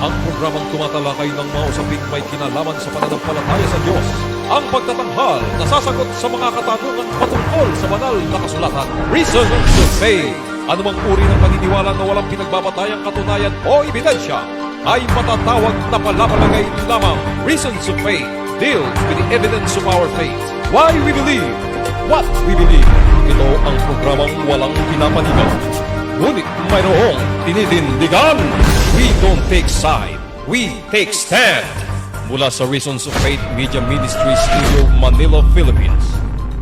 ang programang tumatalakay ng mga usaping may kinalaman sa pananampalataya sa Diyos. Ang pagtatanghal na sasagot sa mga katanungan patungkol sa banal na kasulatan. Reason to Faith. Anumang uri ng paniniwala na walang pinagbabatayang katunayan o ebidensya ay matatawag na palapalagay lamang. Reasons of Faith deals with the evidence of our faith. Why we believe what we believe. Ito ang programang walang pinapanigaw, ngunit mayroong tinitindigan. We don't take side, we take stand. Mula sa Reasons of Faith Media Ministries Studio, Manila, Philippines.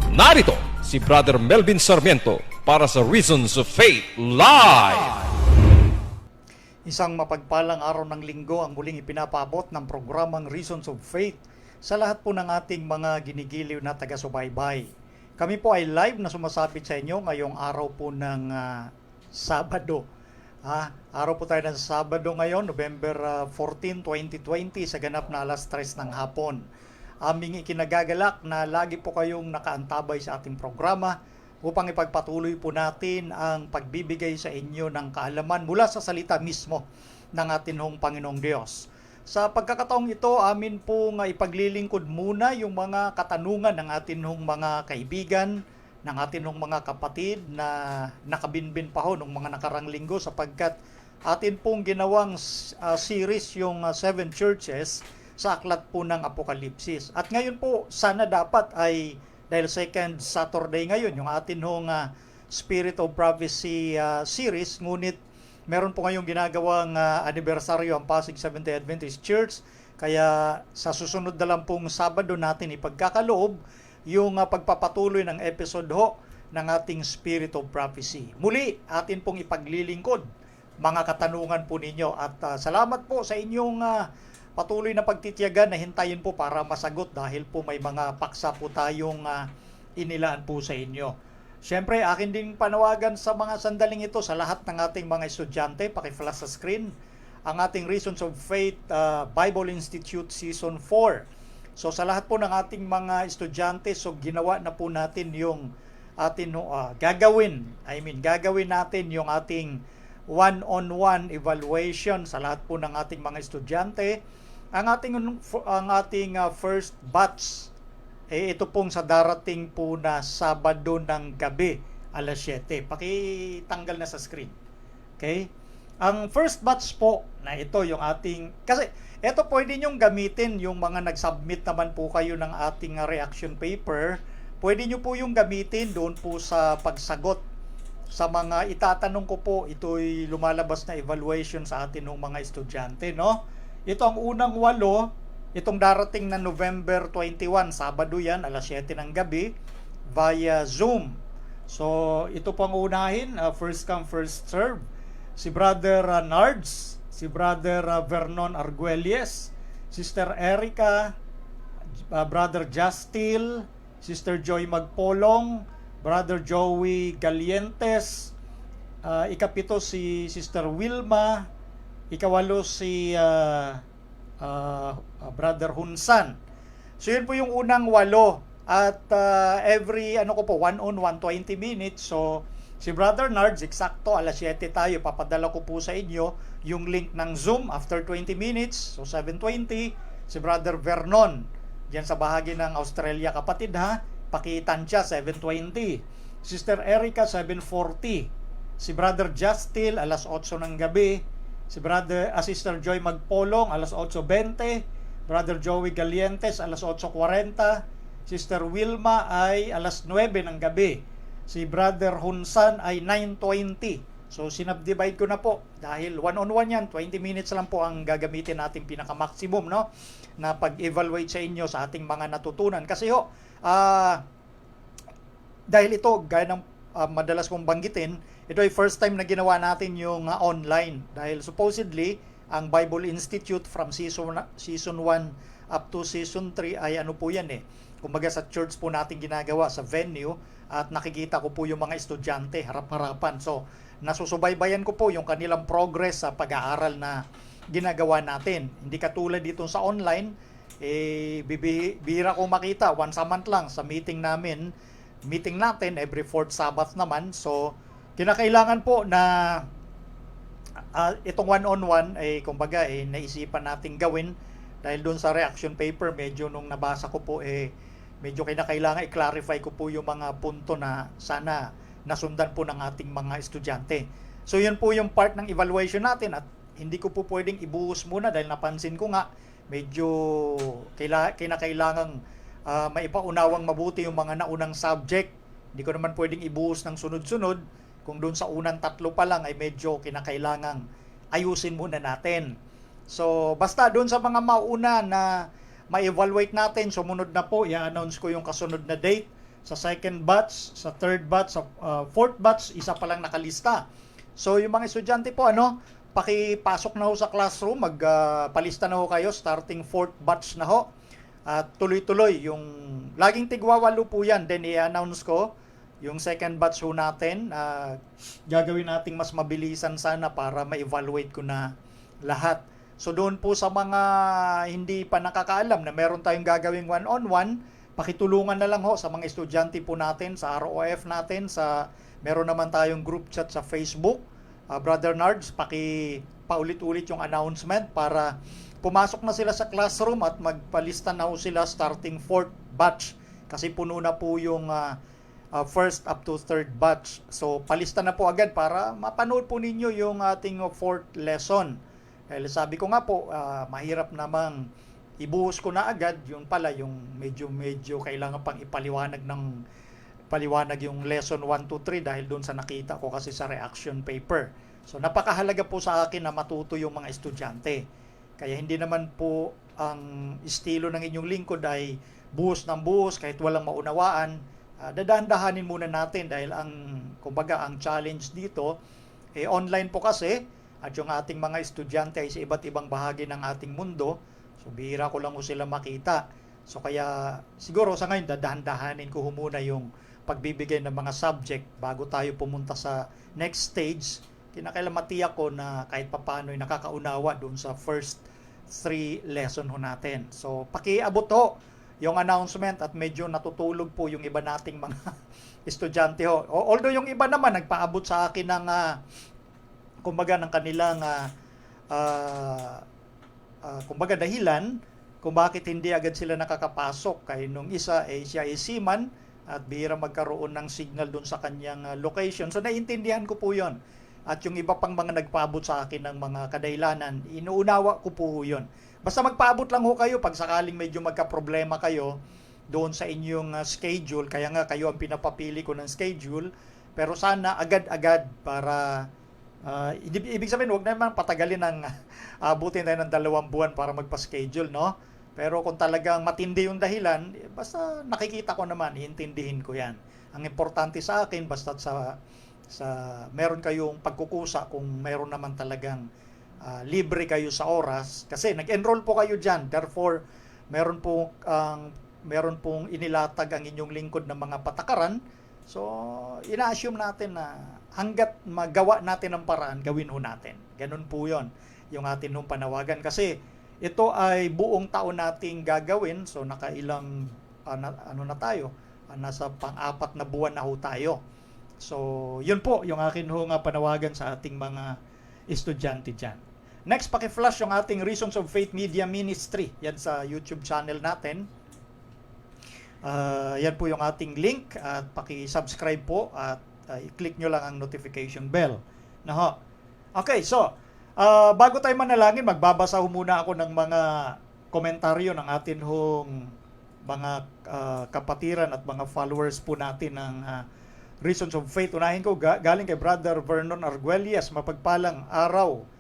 Narito si Brother Melvin Sarmiento para sa Reasons of Faith Live. Isang mapagpalang araw ng linggo ang muling ipinapaabot ng programang Reasons of Faith sa lahat po ng ating mga ginigiliw na taga-subaybay. Kami po ay live na sumasabit sa inyo ngayong araw po ng Sabado. Araw po tayo ng Sabado ngayon, November 14, 2020 sa ganap na alas 3 ng hapon. Aming ikinagagalak na lagi po kayong nakaantabay sa ating programa upang ipagpatuloy po natin ang pagbibigay sa inyo ng kaalaman mula sa salita mismo ng ating hong Panginoong Diyos. Sa pagkakataong ito, amin pong ipaglilingkod muna yung mga katanungan ng ating hong mga kaibigan, ng ating hong mga kapatid na nakabinbin pa ho nung mga nakarang linggo sapagkat atin pong ginawang series yung 7 churches sa aklat po ng Apokalipsis. At ngayon po, sana dapat ay dahil second Saturday ngayon, yung atin hong Spirit of Prophecy series, ngunit meron po ngayong ginagawang anibersaryo ang Pasig Seventh-day Adventist Church. Kaya sa susunod na lang pong Sabado natin ipagkakaloob yung pagpapatuloy ng episode ho ng ating Spirit of Prophecy. Muli, atin pong ipaglilingkod mga katanungan po ninyo. At salamat po sa inyong patuloy na pagtitiyagan na hintayin po para masagot dahil po may mga paksa po tayong inilaan po sa inyo. Siyempre, akin din panawagan sa mga sandaling ito sa lahat ng ating mga estudyante. Paki-flash sa screen ang ating Reasons of Faith Bible Institute Season 4. So sa lahat po ng ating mga estudyante, so ginawa na po natin yung atin gagawin natin yung ating one-on-one evaluation sa lahat po ng ating mga estudyante. Ang ating first batch ito pong sa darating po na Sabado ng gabi alas 7. Pakitanggal na sa screen. Okay? Ang first batch po na ito yung ating kasi ito pwede nyong gamitin yung mga nag-submit naman po kayo ng ating reaction paper. Pwede nyo po yung gamitin doon po sa pagsagot sa mga itatanong ko po. Ito'y lumalabas na evaluation sa atin ng mga estudyante, no? Ito ang unang 8, itong darating na November 21, Sabado yan, alas 7 ng gabi, via Zoom. So, ito pang unahin, first come, first serve. Si Brother Nards, si Brother Vernon Arguelles, Sister Erica, Brother Justil, Sister Joy Magpolong, Brother Joey Galientes, ikapito si Sister Wilma, ikawalo si Brother Hunsan. So yun po yung unang 8 at every one-on-one 20 minutes. So si Brother Nards, eksakto alas 7 tayo, papadala ko po sa inyo yung link ng Zoom after 20 minutes, so 7:20. Si Brother Vernon, diyan sa bahagi ng Australia, kapatid ha, pakitansya 7:20. Sister Erica 7:40. Si Brother Justil alas 8 ng gabi. Si Sister Joy Magpolong alas 8:20. Brother Joey Galientes alas 8:40. Sister Wilma ay alas 9 ng gabi. Si Brother Hunsan ay 9:20. So sinubdivide ko na po dahil one-on-one yan, 20 minutes lang po ang gagamitin natin pinaka-maximum, no, na pag-evaluate sa inyo sa ating mga natutunan. Kasi dahil ito, gaya ng madalas kong banggitin, ito ay first time na ginawa natin yung online. Dahil supposedly, ang Bible Institute from season 1 up to season 3 ay po yan kumbaga sa church po natin ginagawa sa venue at nakikita ko po yung mga estudyante harap-harapan. So, nasusubaybayan ko po yung kanilang progress sa pag-aaral na ginagawa natin. Hindi katulad dito sa online, bibira ko makita once a month lang sa meeting natin every fourth Sabbath naman. So, kinakailangan po na itong one-on-one ay kumbaga naisipan nating gawin dahil doon sa reaction paper medyo nung nabasa ko po medyo kinakailangan i-clarify ko po yung mga punto na sana nasundan po ng ating mga estudyante. So yun po yung part ng evaluation natin at hindi ko po pwedeng ibuhos muna dahil napansin ko nga medyo kinakailangang maipaunawang mabuti yung mga naunang subject. Hindi ko naman pwedeng ibuhos ng sunod-sunod kung doon sa unang 3 pa lang ay medyo kinakailangang ayusin muna natin. So basta doon sa mga mauna na ma-evaluate natin, sumunod na po, i-announce ko yung kasunod na date. Sa second batch, sa third batch, sa fourth batch, isa pa lang nakalista. So yung mga estudyante po, pakipasok na ho sa classroom, magpalista na ho kayo, starting fourth batch na ho. At tuloy-tuloy, yung laging tigwawalo po yan, then i-announce ko yung second batch ho natin. Gagawin nating mas mabilisan sana para ma-evaluate ko na lahat. So doon po sa mga hindi pa nakakaalam na meron tayong gagawing one-on-one, pakitulungan na lang ho sa mga estudyante po natin, sa ROF natin, meron naman tayong group chat sa Facebook. Brother Nards, paulit-ulit yung announcement para pumasok na sila sa classroom at magpalista na ho sila starting fourth batch. Kasi puno na po yung first up to third batch. So palista na po agad para mapanood po ninyo yung ating fourth lesson. Dahil sabi ko nga po, mahirap namang ibuhos ko na agad, yun pala yung medyo kailangan pang ipaliwanag yung lesson 1 to 3 dahil doon sa nakita ko kasi sa reaction paper. So napakahalaga po sa akin na matuto yung mga estudyante. Kaya hindi naman po ang estilo ng inyong lingkod ay buhos ng buhos kahit walang maunawaan. Dadahan-dahanin muna natin dahil kumbaga ang challenge dito online po kasi at yung ating mga estudyante ay sa iba't ibang bahagi ng ating mundo. So bihira ko lang ho sila makita. So kaya siguro sa ngayon dadahan-dahanin ko muna yung pagbibigay ng mga subject bago tayo pumunta sa next stage. Kinakailangan matiyak ko na kahit papaano ay nakakaunawa doon sa first 3 lesson ho natin. So pakiabot ho yung announcement at medyo natutulog po yung iba nating mga estudyante ho. Although yung iba naman nagpaabot sa akin ng kumbaga ng kanilang kumbaga dahilan kung bakit hindi agad sila nakakapasok. Kaya nung isa siya ay seaman at bihira magkaroon ng signal doon sa kanyang location. So naiintindihan ko po yon. At yung iba pang mga nagpaabot sa akin ng mga kadailanan, inuunawa ko po yun. Basta magpaabot lang ho kayo pag sakaling medyo magka-problema kayo doon sa inyong schedule. Kaya nga kayo ang pinapapili ko ng schedule. Pero sana agad-agad para ibig sabihin huwag naman patagalin ng abutin tayo ng 2 buwan para magpa-schedule, no? Pero kung talagang matindi yung dahilan, basta nakikita ko naman, iintindihin ko yan. Ang importante sa akin, basta sa meron kayong pagkukusa kung meron naman talagang libre kayo sa oras kasi nag-enroll po kayo diyan, therefore meron pong inilatag ang inyong lingkod ng mga patakaran. So ina-assume natin na hangga't magawa natin ang paraan, gawin ho natin. Ganun po 'yon yung atin hong panawagan kasi ito ay buong taon nating gagawin. So nakailang na tayo, nasa pang-4 na buwan na ho tayo. So yun po yung akin hong panawagan sa ating mga estudyante diyan. Next, paki-flash yung ating Reasons of Faith Media Ministry. Yan sa YouTube channel natin. Yan po yung ating link. At paki-subscribe po at i-click nyo lang ang notification bell. Okay, so bago tayo manalangin, magbabasa muna ako ng mga komentaryo ng atin hong mga kapatiran at mga followers po natin ng Reasons of Faith. Unahin ko, galing kay Brother Vernon Arguelles. Mapagpalang araw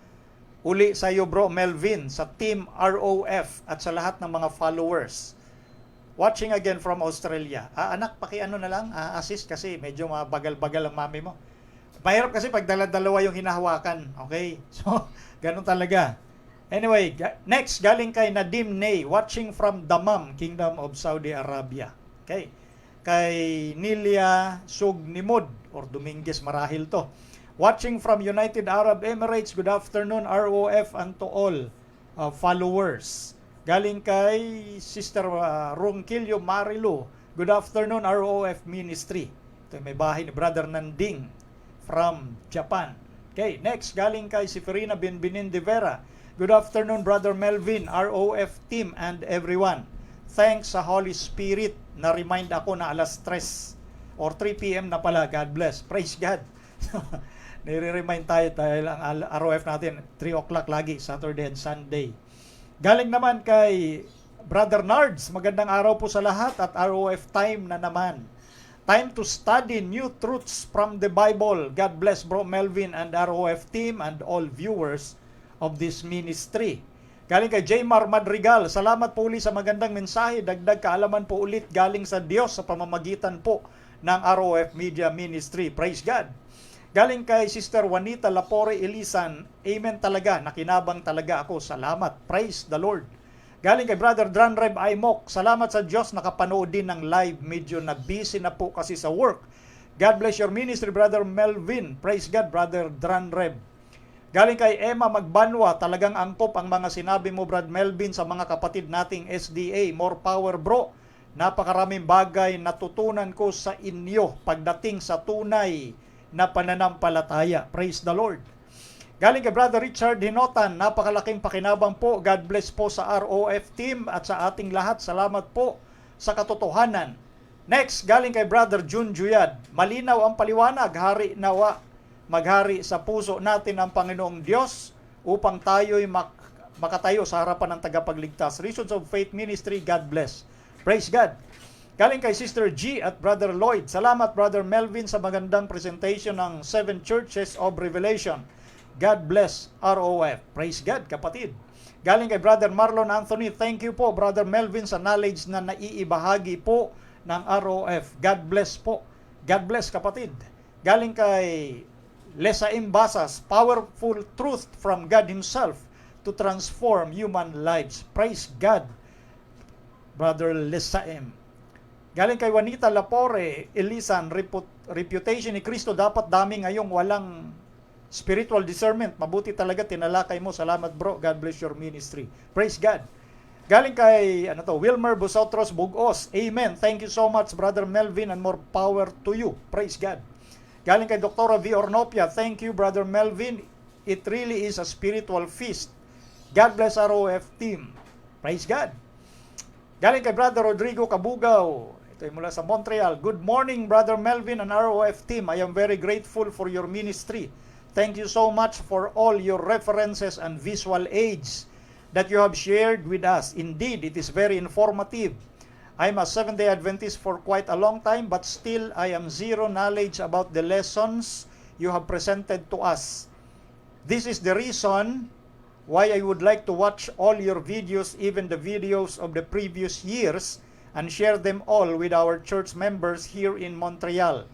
uli sa iyo, Bro Melvin, sa Team ROF at sa lahat ng mga followers. Watching again from Australia. Anak, paki-ano na lang, assist kasi medyo mabagal-bagal ang mami mo. Mahirap kasi pag dala-dalawa yung hinahawakan. Okay? So, ganun talaga. Anyway, next, galing kay Nadim Ney, watching from Dammam, Kingdom of Saudi Arabia. Okay? Kay Nilia Sugnimod, or Dominguez marahil to. Watching from United Arab Emirates, good afternoon ROF and to all followers. Galing kay Sister Ronquillo Marilu, good afternoon ROF Ministry. Ito may bahay ni Brother Nanding from Japan. Okay, next, galing kay Seferina Binbinin de Vera. Good afternoon, Brother Melvin, ROF team, and everyone. Thanks sa Holy Spirit na remind ako na alas 3 or 3 p.m. na pala. God bless. Praise God. Nire-remind tayo dahil ang ROF natin 3 o'clock lagi, Saturday and Sunday. Galing naman kay Brother Nards. Magandang araw po sa lahat at ROF time na naman. Time to study new truths from the Bible. God bless Bro Melvin and ROF team and all viewers of this ministry. Galing kay Jmar Madrigal. Salamat po ulit sa magandang mensahe. Dagdag kaalaman po ulit galing sa Diyos sa pamamagitan po ng ROF Media Ministry. Praise God. Galing kay Sister Juanita Lapore Elisan. Amen talaga. Nakinabang talaga ako. Salamat. Praise the Lord. Galing kay Brother Dranreb Aimok. Salamat sa Diyos, nakapanood din ng live. Medyo na busy na po kasi sa work. God bless your ministry, Brother Melvin. Praise God, Brother Dranreb. Galing kay Emma Magbanwa. Talagang angkop ang mga sinabi mo, Brad Melvin, sa mga kapatid nating SDA. More power, bro. Napakaraming bagay natutunan ko sa inyo pagdating sa tunay na pananampalataya. Praise the Lord. Galing kay Brother Richard Hinotan, napakalaking pakinabang po. God bless po sa ROF team at sa ating lahat. Salamat po sa katotohanan. Next, galing kay Brother Jun Juyad. Malinaw ang paliwanag, hari nawa. Maghari sa puso natin ang Panginoong Diyos upang tayo'y makatayo sa harapan ng tagapagligtas. Reasons of Faith Ministry, God bless. Praise God. Galing kay Sister G at Brother Lloyd. Salamat Brother Melvin sa magandang presentation ng 7 Churches of Revelation. God bless ROF. Praise God, kapatid. Galing kay Brother Marlon Anthony. Thank you po, Brother Melvin, sa knowledge na naiibahagi po ng ROF. God bless po. God bless, kapatid. Galing kay Lesaim Basas. Powerful truth from God Himself to transform human lives. Praise God, Brother Lesaim. Galing kay Juanita Lapore, Elisan, reputation ni Kristo dapat dami ngayong walang spiritual discernment. Mabuti talaga, tinalakay mo. Salamat bro. God bless your ministry. Praise God. Galing kay Wilmer Busotros Bugos. Amen. Thank you so much, Brother Melvin, and more power to you. Praise God. Galing kay Dr. V. Ornopia. Thank you, Brother Melvin. It really is a spiritual feast. God bless ROF team. Praise God. Galing kay Brother Rodrigo Kabugaw. Ito ay mula sa Montreal. Good morning, Brother Melvin and ROF team. I am very grateful for your ministry. Thank you so much for all your references and visual aids that you have shared with us. Indeed, it is very informative. I'm a Seventh-day Adventist for quite a long time, but still I am zero knowledge about the lessons you have presented to us. This is the reason why I would like to watch all your videos, even the videos of the previous years, and share them all with our church members here in Montreal.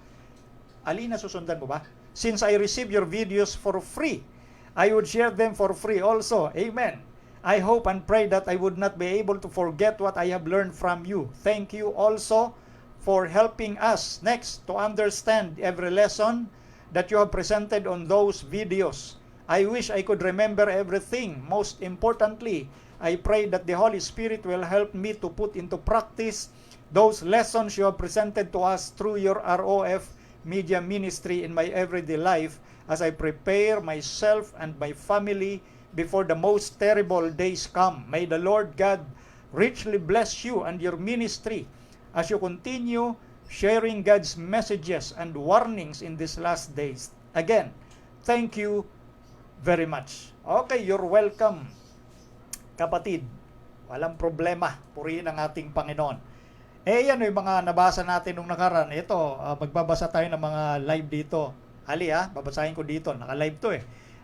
Alina, susundan mo ba? Since I receive your videos for free, I would share them for free also. Amen. I hope and pray that I would not be able to forget what I have learned from you. Thank you also for helping us next to understand every lesson that you have presented on those videos. I wish I could remember everything. Most importantly, I pray that the Holy Spirit will help me to put into practice those lessons you have presented to us through your ROF Media Ministry in my everyday life as I prepare myself and my family before the most terrible days come. May the Lord God richly bless you and your ministry as you continue sharing God's messages and warnings in these last days. Again, thank you very much. Okay, you're welcome, kapatid. Walang problema. Purihin ang ating Panginoon. Yan yung mga nabasa natin nung nakaraan. Ito, magbabasa tayo ng mga live dito. Ali babasahin ko dito. Naka-live to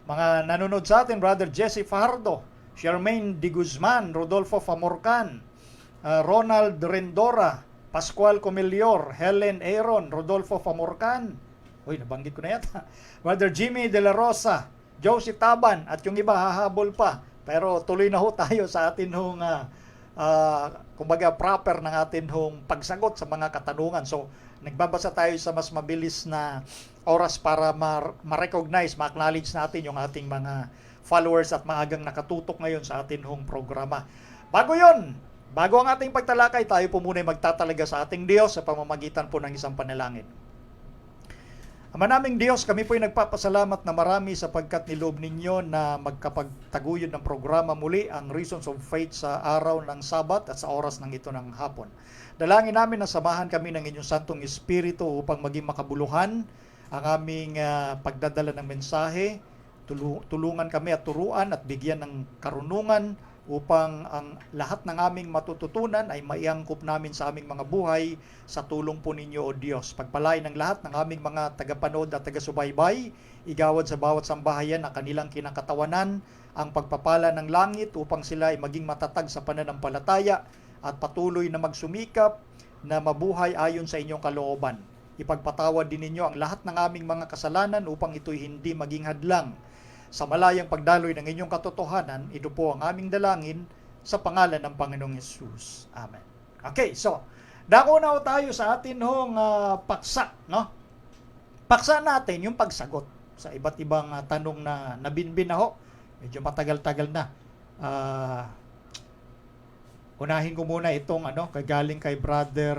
Mga nanonood sa atin, Brother Jesse Fajardo, Charmaine de Guzman, Rodolfo Famorcan, Ronald Rendora, Pascual Comelior, Helen Aaron, Rodolfo Famorcan. Uy, nabanggit ko na yata. Brother Jimmy De La Rosa, Josie Taban, at yung iba hahabol pa. Pero tuloy na ho tayo sa atin hong kumbaga proper ng atin hong pagsagot sa mga katanungan. So, nagbabasa tayo sa mas mabilis na oras para ma-recognize, ma-acknowledge natin yung ating mga followers at maagang nakatutok ngayon sa atin hong programa. Bago ang ating pagtalakay, tayo po muna magtatalaga sa ating Diyos sa pamamagitan po ng isang panalangin. Ama naming Diyos, kami po'y nagpapasalamat na marami sapagkat niloob ninyo na magkapagtaguyod ng programa muli ang Reasons of Faith sa araw ng Sabat at sa oras ng ito ng hapon. Dalangin namin na samahan kami ng inyong Santong Espiritu upang maging makabuluhan ang aming pagdadala ng mensahe. Tulungan kami at turuan at bigyan ng karunungan upang ang lahat ng aming matututunan ay maiangkop namin sa aming mga buhay sa tulong po ninyo, O Diyos. Pagpalain ng lahat ng aming mga tagapanood at taga-subaybay, igawad sa bawat sambahayan na kanilang kinakatawanan ang pagpapala ng langit upang sila ay maging matatag sa pananampalataya at patuloy na magsumikap na mabuhay ayon sa inyong kalooban. Ipagpatawad din ninyo ang lahat ng aming mga kasalanan upang ito'y hindi maging hadlang sa malayang pagdaloy ng inyong katotohanan. Ito po ang aming dalangin sa pangalan ng Panginoong Yesus. Amen. Okay, so, dako na tayo sa atin hong paksa, no? Paksa natin yung pagsagot sa iba't ibang tanong na nabinbin na ho. Medyo matagal-tagal na. Unahin ko muna itong kagaling kay brother,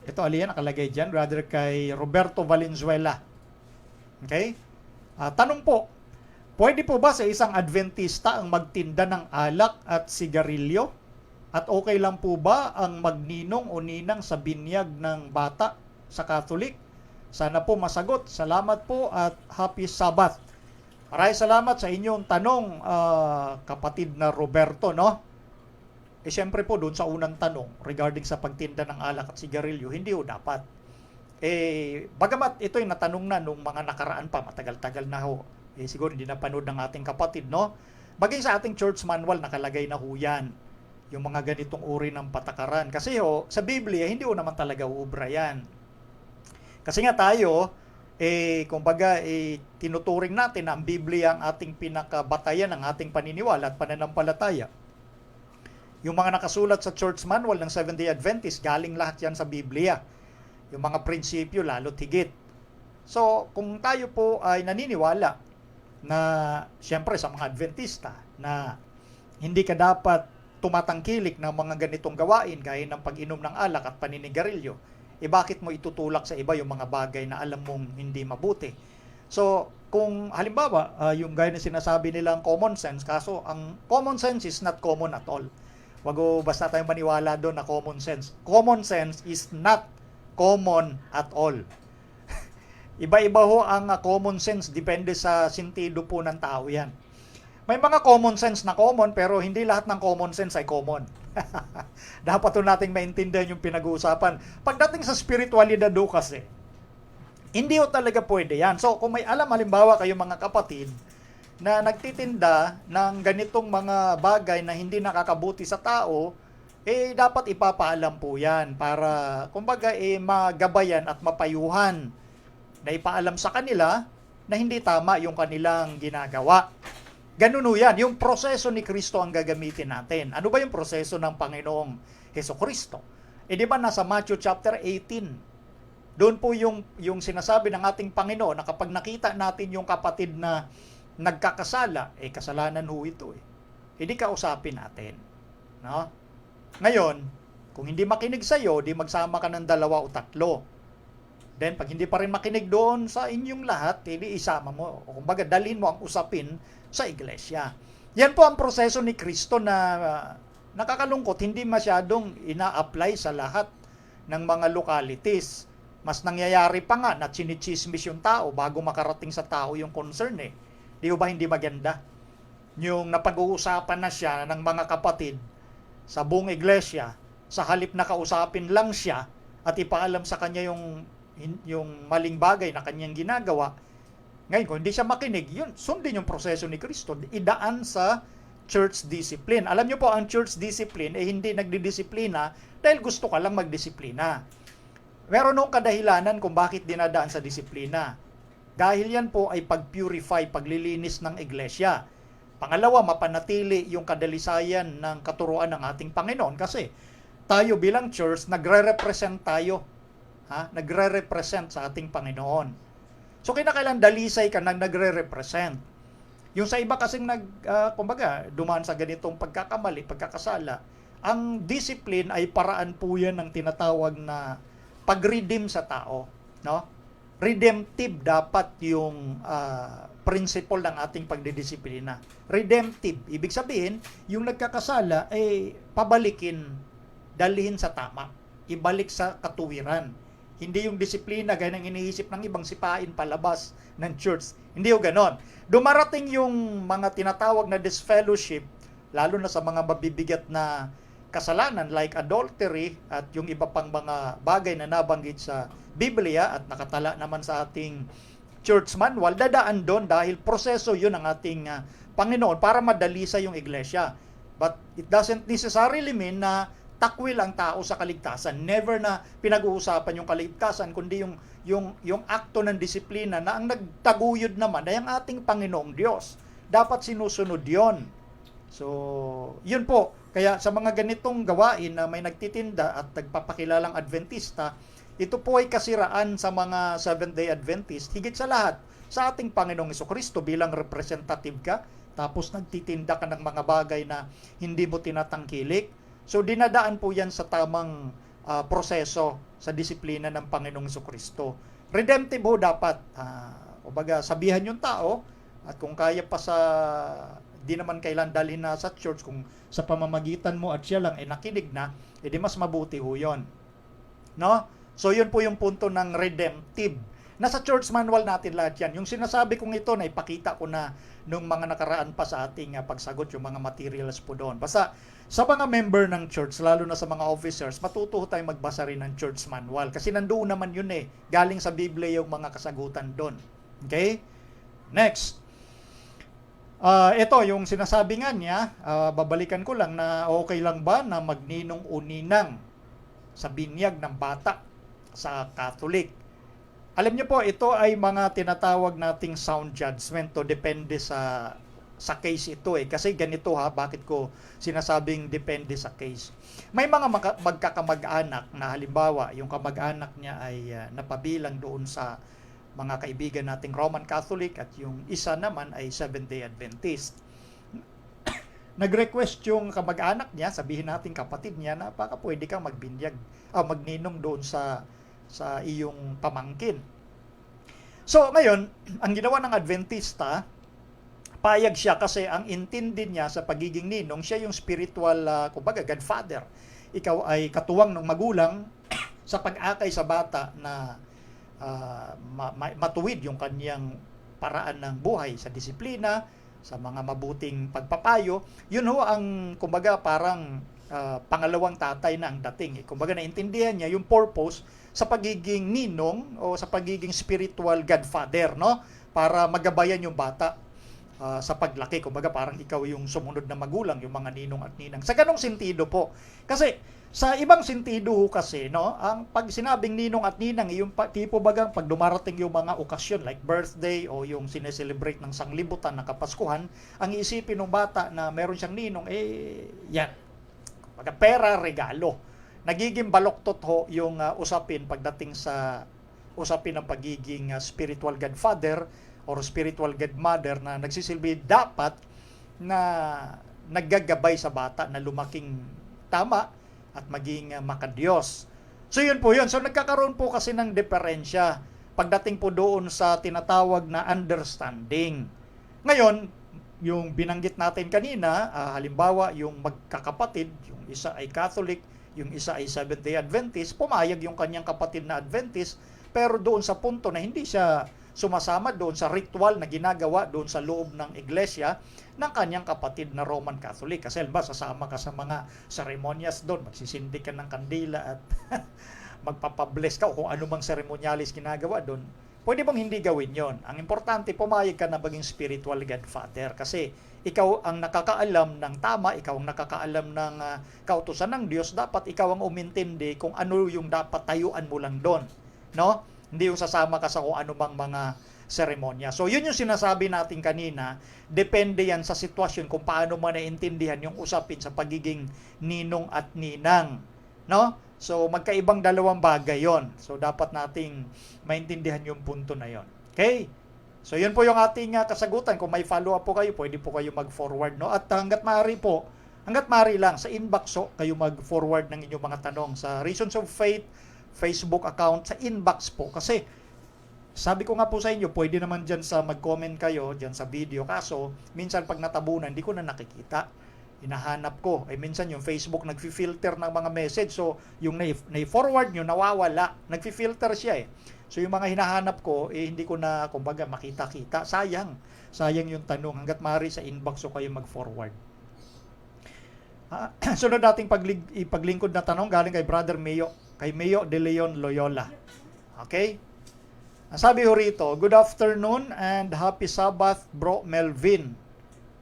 ito aliyan, nakalagay dyan, brother kay Roberto Valenzuela. Okay? Tanong po, pwede po ba sa isang Adventista ang magtinda ng alak at sigarilyo? At okay lang po ba ang magninong o ninang sa binyag ng bata sa Catholic? Sana po masagot. Salamat po at happy Sabbath. Maraming salamat sa inyong tanong, kapatid na Roberto, no? Siyempre po doon sa unang tanong regarding sa pagtinda ng alak at sigarilyo, hindi ho dapat. Bagamat ito'y natanong na nung mga nakaraan pa, matagal-tagal na ho. Siguro hindi napanood ng ating kapatid, no? Bagay sa ating church manual, nakalagay na ho yan. Yung mga ganitong uri ng patakaran. Kasi ho, sa Biblia, hindi ho naman talaga uubra yan. Kasi nga tayo, kumbaga, tinuturing natin na ang Biblia ang ating pinakabatayan ng ating paniniwala at pananampalataya. Yung mga nakasulat sa church manual ng Seventh-day Adventist, galing lahat yan sa Biblia. Yung mga prinsipyo, lalo't higit. So, kung tayo po ay naniniwala na, siyempre sa mga Adventista, na hindi ka dapat tumatangkilik ng mga ganitong gawain, gaya ng pag-inom ng alak at paninigarilyo, bakit mo itutulak sa iba yung mga bagay na alam mong hindi mabuti? So, kung halimbawa, yung gaya na sinasabi nilang common sense, kaso ang common sense is not common at all. Wag o basta tayong maniwala doon na common sense. Common sense is not common at all. Iba-iba ho ang common sense, depende sa sentido po ng tao yan. May mga common sense na common, pero hindi lahat ng common sense ay common. Dapat po nating maintindihan yung pinag-uusapan. Pagdating sa spiritualidad do kasi, hindi ho talaga pwede yan. So kung may alam, halimbawa kayo mga kapatid, na nagtitinda ng ganitong mga bagay na hindi nakakabuti sa tao, dapat ipapaalam po yan para, kumbaga, magabayan at mapayuhan na ipaalam sa kanila na hindi tama yung kanilang ginagawa. Ganun ho yan. Yung proseso ni Kristo ang gagamitin natin. Ano ba yung proseso ng Panginoong Hesukristo? Di ba nasa Matthew chapter 18, doon po yung sinasabi ng ating Panginoon na kapag nakita natin yung kapatid na nagkakasala, kasalanan ho ito. Hindi kausapin natin. No? Ngayon, kung hindi makinig sa iyo, di magsama ka ng 2 o 3. Then, pag hindi pa rin makinig doon sa inyong lahat, hindi isama mo. O kumbaga, dalhin mo ang usapin sa iglesia. Yan po ang proseso ni Kristo na nakakalungkot, hindi masyadong ina-apply sa lahat ng mga localities. Mas nangyayari pa nga na chinichismis yung tao bago makarating sa tao yung concern Di ba hindi maganda? Yung napag-uusapan na siya ng mga kapatid sa buong iglesia, sa halip na kausapin lang siya at ipaalam sa kanya yung maling bagay na kanyang ginagawa. Ngayon, kung hindi siya makinig, yun, sundin yung proseso ni Kristo. Idaan sa church discipline. Alam niyo po, ang church discipline hindi nagdidisiplina dahil gusto ka lang magdisiplina. Meron nung kadahilanan kung bakit dinadaan sa disiplina. Dahil yan po ay pag-purify, paglilinis ng iglesia. Pangalawa, mapanatili yung kadalisayan ng katuruan ng ating Panginoon kasi tayo bilang church, nagre-represent tayo. Nagre-represent sa ating Panginoon. So, kinakailan dalisay ka nang nagre-represent. Yung sa iba kasing kumbaga, dumaan sa ganitong pagkakamali, pagkakasala, ang discipline ay paraan po yan ng tinatawag na pag-redeem sa tao. No? redemptive dapat yung principle ng ating pagdidisiplina. Redemptive, ibig sabihin, yung nagkakasala ay pabalikin, dalhin sa tama, ibalik sa katuwiran. Hindi yung disiplina gaya ng iniisip ng ibang sipain palabas ng church. Hindi yung ganon. Dumarating yung mga tinatawag na disfellowship, lalo na sa mga mabibigat na kasalanan like adultery at yung iba pang mga bagay na nabanggit sa Biblia at nakatala naman sa ating church manual, dadaan doon dahil proseso yun ng ating Panginoon para madalisa yung iglesia. But it doesn't necessarily mean na takwil ang tao sa kaligtasan. Never na pinag-uusapan yung kaligtasan, kundi yung akto ng disiplina na ang nagtaguyod naman ay ang ating Panginoong Diyos. Dapat sinusunod yon. So, yun po. Kaya sa mga ganitong gawain na may nagtitinda at nagpapakilalang Adventista, ito po ay kasiraan sa mga Seventh-day Adventist. Higit sa lahat, sa ating Panginoong Jesucristo bilang representative ka, tapos nagtitinda ka ng mga bagay na hindi mo tinatangkilik. So, dinadaan po yan sa tamang proseso sa disiplina ng Panginoong Jesucristo. Redemptive ho dapat. Kumbaga, sabihan yung tao at kung kaya pa sa di naman kailan dalhin na sa church, kung sa pamamagitan mo at siya lang ay nakinig na, edi mas mabuti ho yun. No? So, yun po yung punto ng redemptive. Nasa church manual natin lahat yan. Yung sinasabi kong ito, na ipakita ko na nung mga nakaraan pa sa ating pagsagot, yung mga materials po doon. Basta, sa mga member ng church, lalo na sa mga officers, matuto tayong magbasa rin ng church manual. Kasi nandoon naman yun galing sa Biblia yung mga kasagutan doon. Okay? Next. Ito, yung sinasabi nga niya, babalikan ko lang na okay lang ba na magninong uninang sa binyag ng bata sa Catholic. Alam niyo po, ito ay mga tinatawag nating sound judgment. To depende sa case ito Kasi ganito bakit ko sinasabing depende sa case. May mga magkakamag-anak na halimbawa, yung kamag-anak niya ay napabilang doon sa mga kaibigan nating Roman Catholic at yung isa naman ay Seventh-day Adventist. Nag-request yung kamag-anak niya, sabihin natin kapatid niya, na baka pwede kang magninong doon sa iyong pamangkin. So ngayon, ang ginawa ng Adventista, payag siya kasi ang intindi niya sa pagiging ninong, siya yung spiritual, kumbaga, godfather. Ikaw ay katuwang ng magulang sa pag-akay sa bata na matuwid yung kanyang paraan ng buhay sa disiplina, sa mga mabuting pagpapayo. Yun ho ang, kumbaga, parang pangalawang tatay na ang dating. Kumbaga, naintindihan niya yung purpose sa pagiging ninong o sa pagiging spiritual godfather, no? Para magabayan yung bata sa paglaki. Kumbaga, parang ikaw yung sumunod na magulang, yung mga ninong at ninang. Sa ganong sentido po. Kasi sa ibang sentido ho kasi, no, ang pag sinabing ninong at ninang, yung tipo bagang pag dumarating yung mga okasyon like birthday o yung sineselebrate ng sanglibutan na Kapaskuhan, ang iisipin ng bata na meron siyang ninong, yan. Kumbaga, pera, regalo. Nagiging baloktot ho yung usapin pagdating sa usapin ng pagiging spiritual godfather or spiritual godmother na nagsisilbi dapat na naggagabay sa bata na lumaking tama at maging makadiyos. So yun po yun. So nagkakaroon po kasi ng diferensya pagdating po doon sa tinatawag na understanding. Ngayon, yung binanggit natin kanina, halimbawa yung magkakapatid, yung isa ay Catholic, yung isa ay Seventh-day Adventist, pumayag yung kanyang kapatid na Adventist, pero doon sa punto na hindi siya sumasama doon sa ritual na ginagawa doon sa loob ng iglesia ng kanyang kapatid na Roman Catholic. Kasi sasama ka sa mga seremonyas doon, magsisindi ka ng kandila at magpapabless ka o kung anumang seremonyalis ginagawa doon. Pwede bang hindi gawin yon? Ang importante, pumayag ka na maging spiritual godfather kasi ikaw ang nakakaalam ng tama, ikaw ang nakakaalam ng kautusan ng Diyos, dapat ikaw ang umintindi kung ano yung dapat tayuan mo lang doon. No? Hindi yung sasama ka sa kung anumang mga seremonya. So, yun yung sinasabi natin kanina, depende yan sa sitwasyon kung paano mo naiintindihan yung usapin sa pagiging ninong at ninang. No? So, magkaibang dalawang bagay yon. So, dapat nating maintindihan yung punto na yon. Okay? So, yun po yung ating kasagutan. Kung may follow-up po kayo, pwede po kayo mag-forward. No? At hanggat maaari lang, sa inbox kayo mag-forward ng inyong mga tanong. Sa Reasons of Faith Facebook account, sa inbox po. Kasi Sabi ko nga po sa inyo, pwede naman dyan sa mag-comment kayo dyan sa video. Kaso, minsan pag natabunan, hindi ko na nakikita. Hinahanap ko. Minsan yung Facebook nagfi-filter ng mga message. So, yung na-forward nyo, nawawala. Nagfi-filter siya eh. So, yung mga hinahanap ko, hindi ko na, kumbaga, makita-kita. Sayang. Sayang yung tanong. Hanggat maaari sa inbox ko kayo mag-forward. Sunod nating ipaglingkod na tanong galing kay Brother Mayo. Kay Mayo de Leon Loyola. Okay? Ang sabi ho rito, good afternoon and happy Sabbath, Bro Melvin.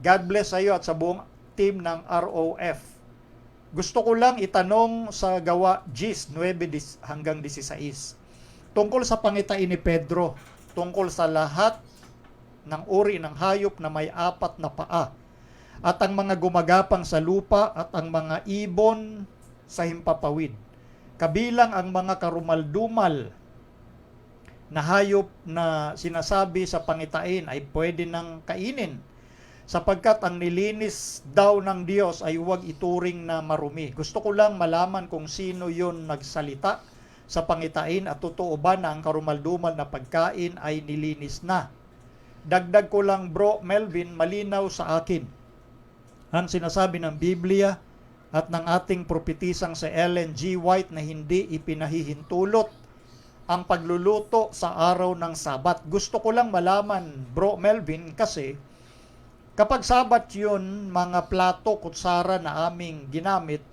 God bless sa iyo at sa buong team ng ROF. Gusto ko lang itanong sa gawa Gis 9 hanggang 16. Tungkol sa pangitain ni Pedro, tungkol sa lahat ng uri ng hayop na may 4 na paa, at ang mga gumagapang sa lupa at ang mga ibon sa himpapawid. Kabilang ang mga karumaldumal na hayop na sinasabi sa pangitain ay pwede nang kainin sapagkat ang nilinis daw ng Diyos ay huwag ituring na marumi. Gusto ko lang malaman kung sino yon nagsalita sa pangitain at totoo ba na ang karumaldumal na pagkain ay nilinis na. Dagdag ko lang Bro Melvin, malinaw sa akin ang sinasabi ng Biblia at ng ating propetisang si Ellen G. White na hindi ipinahihintulot ang pagluluto sa araw ng Sabat. Gusto ko lang malaman, Bro Melvin, kasi kapag Sabat yun, mga plato, kutsara na aming ginamit,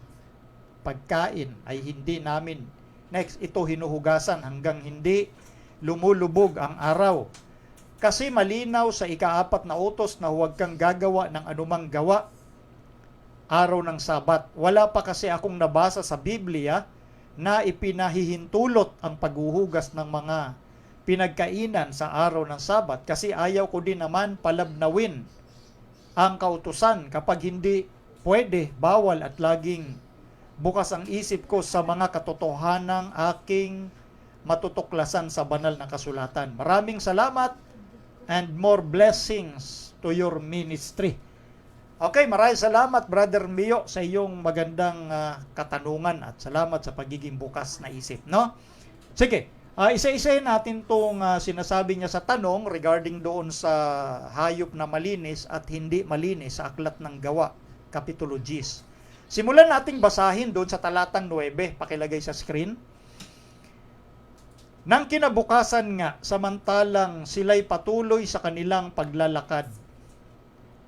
pagkain ay hindi namin. Next, ito hinuhugasan hanggang hindi lumulubog ang araw. Kasi malinaw sa ika-4 na utos na huwag kang gagawa ng anumang gawa araw ng Sabat. Wala pa kasi akong nabasa sa Biblia na ipinahihintulot ang paghuhugas ng mga pinagkainan sa araw ng Sabat kasi ayaw ko din naman palabnawin ang kautusan kapag hindi pwede, bawal at laging bukas ang isip ko sa mga katotohanang aking matutuklasan sa banal na kasulatan. Maraming salamat and more blessings to your ministry. Okay, maraming salamat Brother Mio sa iyong magandang katanungan at salamat sa pagiging bukas na isip, no? Sige, isa-isahin natin tong sinasabi niya sa tanong regarding doon sa hayop na malinis at hindi malinis sa Aklat ng Gawa, Kapitulo 10. Simulan nating basahin doon sa talatang 9, pakilagay sa screen. Nang kinabukasan nga, samantalang sila'y patuloy sa kanilang paglalakad,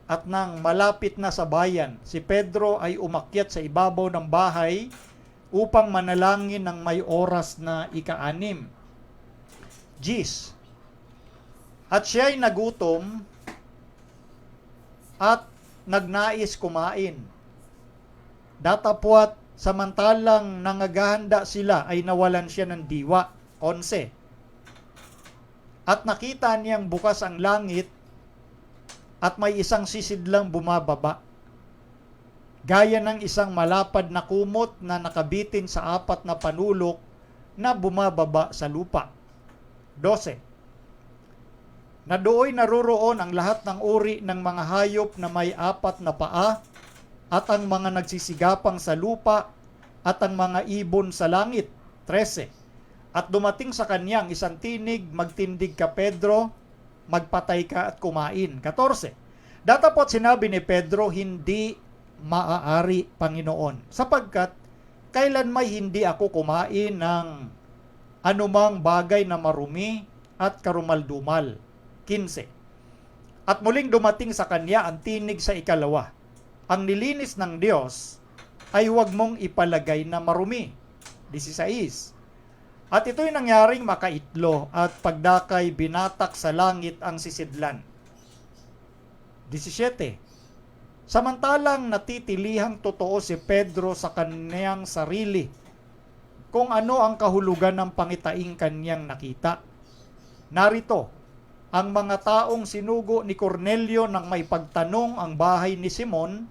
at nang malapit na sa bayan, si Pedro ay umakyat sa ibabaw ng bahay upang manalangin ng may oras na ika-6. Gis. At siya'y nagutom at nagnais kumain. Datapwat samantalang nangagahanda sila ay nawalan siya ng diwa. 11. At nakita niyang bukas ang langit at may isang sisidlang bumababa, gaya ng isang malapad na kumot na nakabitin sa 4 na panulok na bumababa sa lupa. 12. Na dooy naroroon ang lahat ng uri ng mga hayop na may 4 na paa, at ang mga nagsisigapang sa lupa, at ang mga ibon sa langit. 13. At dumating sa kanyang isang tinig, magtindig ka Pedro, magpatay ka at kumain. 14. Datapot sinabi ni Pedro, hindi maaari, Panginoon, sapagkat kailan may hindi ako kumain ng anumang bagay na marumi at karumaldumal. 15. At muling dumating sa kanya ang tinig sa ikalawa, ang nilinis ng Diyos ay huwag mong ipalagay na marumi. 16. At ito'y nangyaring makaitlo at pagdakay binatak sa langit ang sisidlan. 17. Samantalang natitilihang totoo si Pedro sa kaniyang sarili kung ano ang kahulugan ng pangitaing kanyang nakita. Narito, ang mga taong sinugo ni Cornelio nang may pagtanong ang bahay ni Simon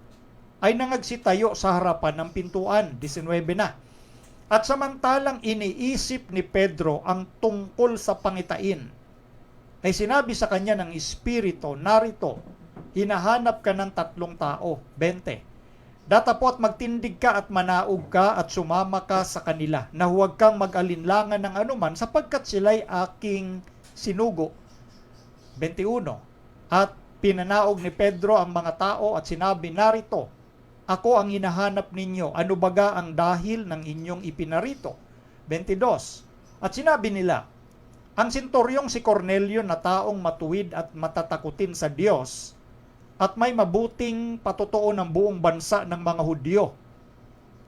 ay nangagsitayo sa harapan ng pintuan. 19 na. At samantalang iniisip ni Pedro ang tungkol sa pangitain, ay sinabi sa kanya ng Espiritu, narito, hinahanap ka ng 3 tao. 20. Datapot magtindig ka at manaog ka at sumama ka sa kanila, na huwag kang mag-alinlangan ng anuman sapagkat sila'y aking sinugo. 21. At pinanaog ni Pedro ang mga tao at sinabi, narito, ako ang hinahanap ninyo. Ano baga ang dahil ng inyong ipinarito? 22. At sinabi nila, ang senturyong si Cornelio na taong matuwid at matatakutin sa Diyos at may mabuting patutuo ng buong bansa ng mga Hudyo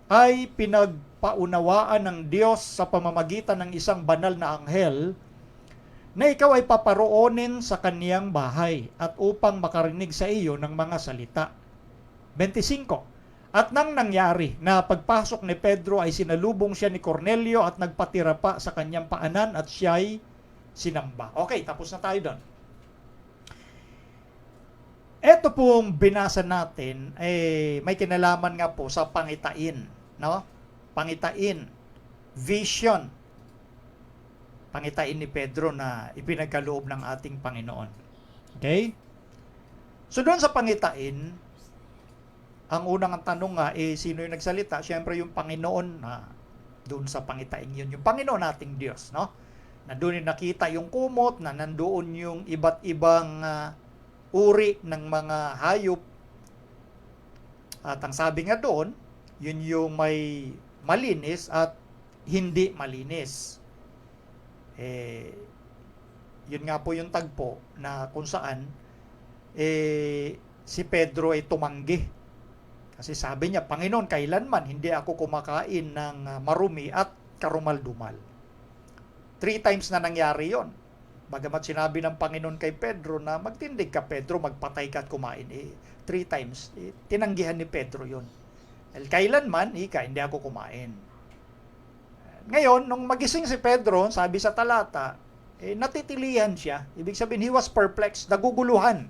ay pinagpaunawaan ng Diyos sa pamamagitan ng isang banal na anghel na ikaw ay paparoonin sa kaniyang bahay at upang makarinig sa iyo ng mga salita. 25. At nang nangyari na pagpasok ni Pedro ay sinalubong siya ni Cornelio at nagpatira pa sa kanyang paanan at siya'y sinamba. Okay, tapos na tayo doon. Ito pong binasa natin, may kinalaman nga po sa pangitain. No? Pangitain, vision, pangitain ni Pedro na ipinagkaloob ng ating Panginoon. Okay? So doon sa pangitain, ang unang tanong nga, sino yung nagsalita? Siyempre yung Panginoon na doon sa pangitain yun. Yung Panginoon nating Diyos, no? Na doon yung nakita yung kumot, na nandoon yung iba't ibang uri ng mga hayop. At ang sabi nga doon, yun yung may malinis at hindi malinis. Yun nga po yung tagpo na kung saan si Pedro ay tumanggi. Kasi sabi niya, Panginoon, kailanman hindi ako kumakain ng marumi at karumal-dumal. 3 times na nangyari yon. Bagamat sinabi ng Panginoon kay Pedro na magtindig ka, Pedro, magpatay ka at kumain. 3 times, tinanggihan ni Pedro yon. Kailanman, hindi ako kumain. Ngayon, nung magising si Pedro, sabi sa talata, natitilihan siya. Ibig sabihin, he was perplexed, naguguluhan.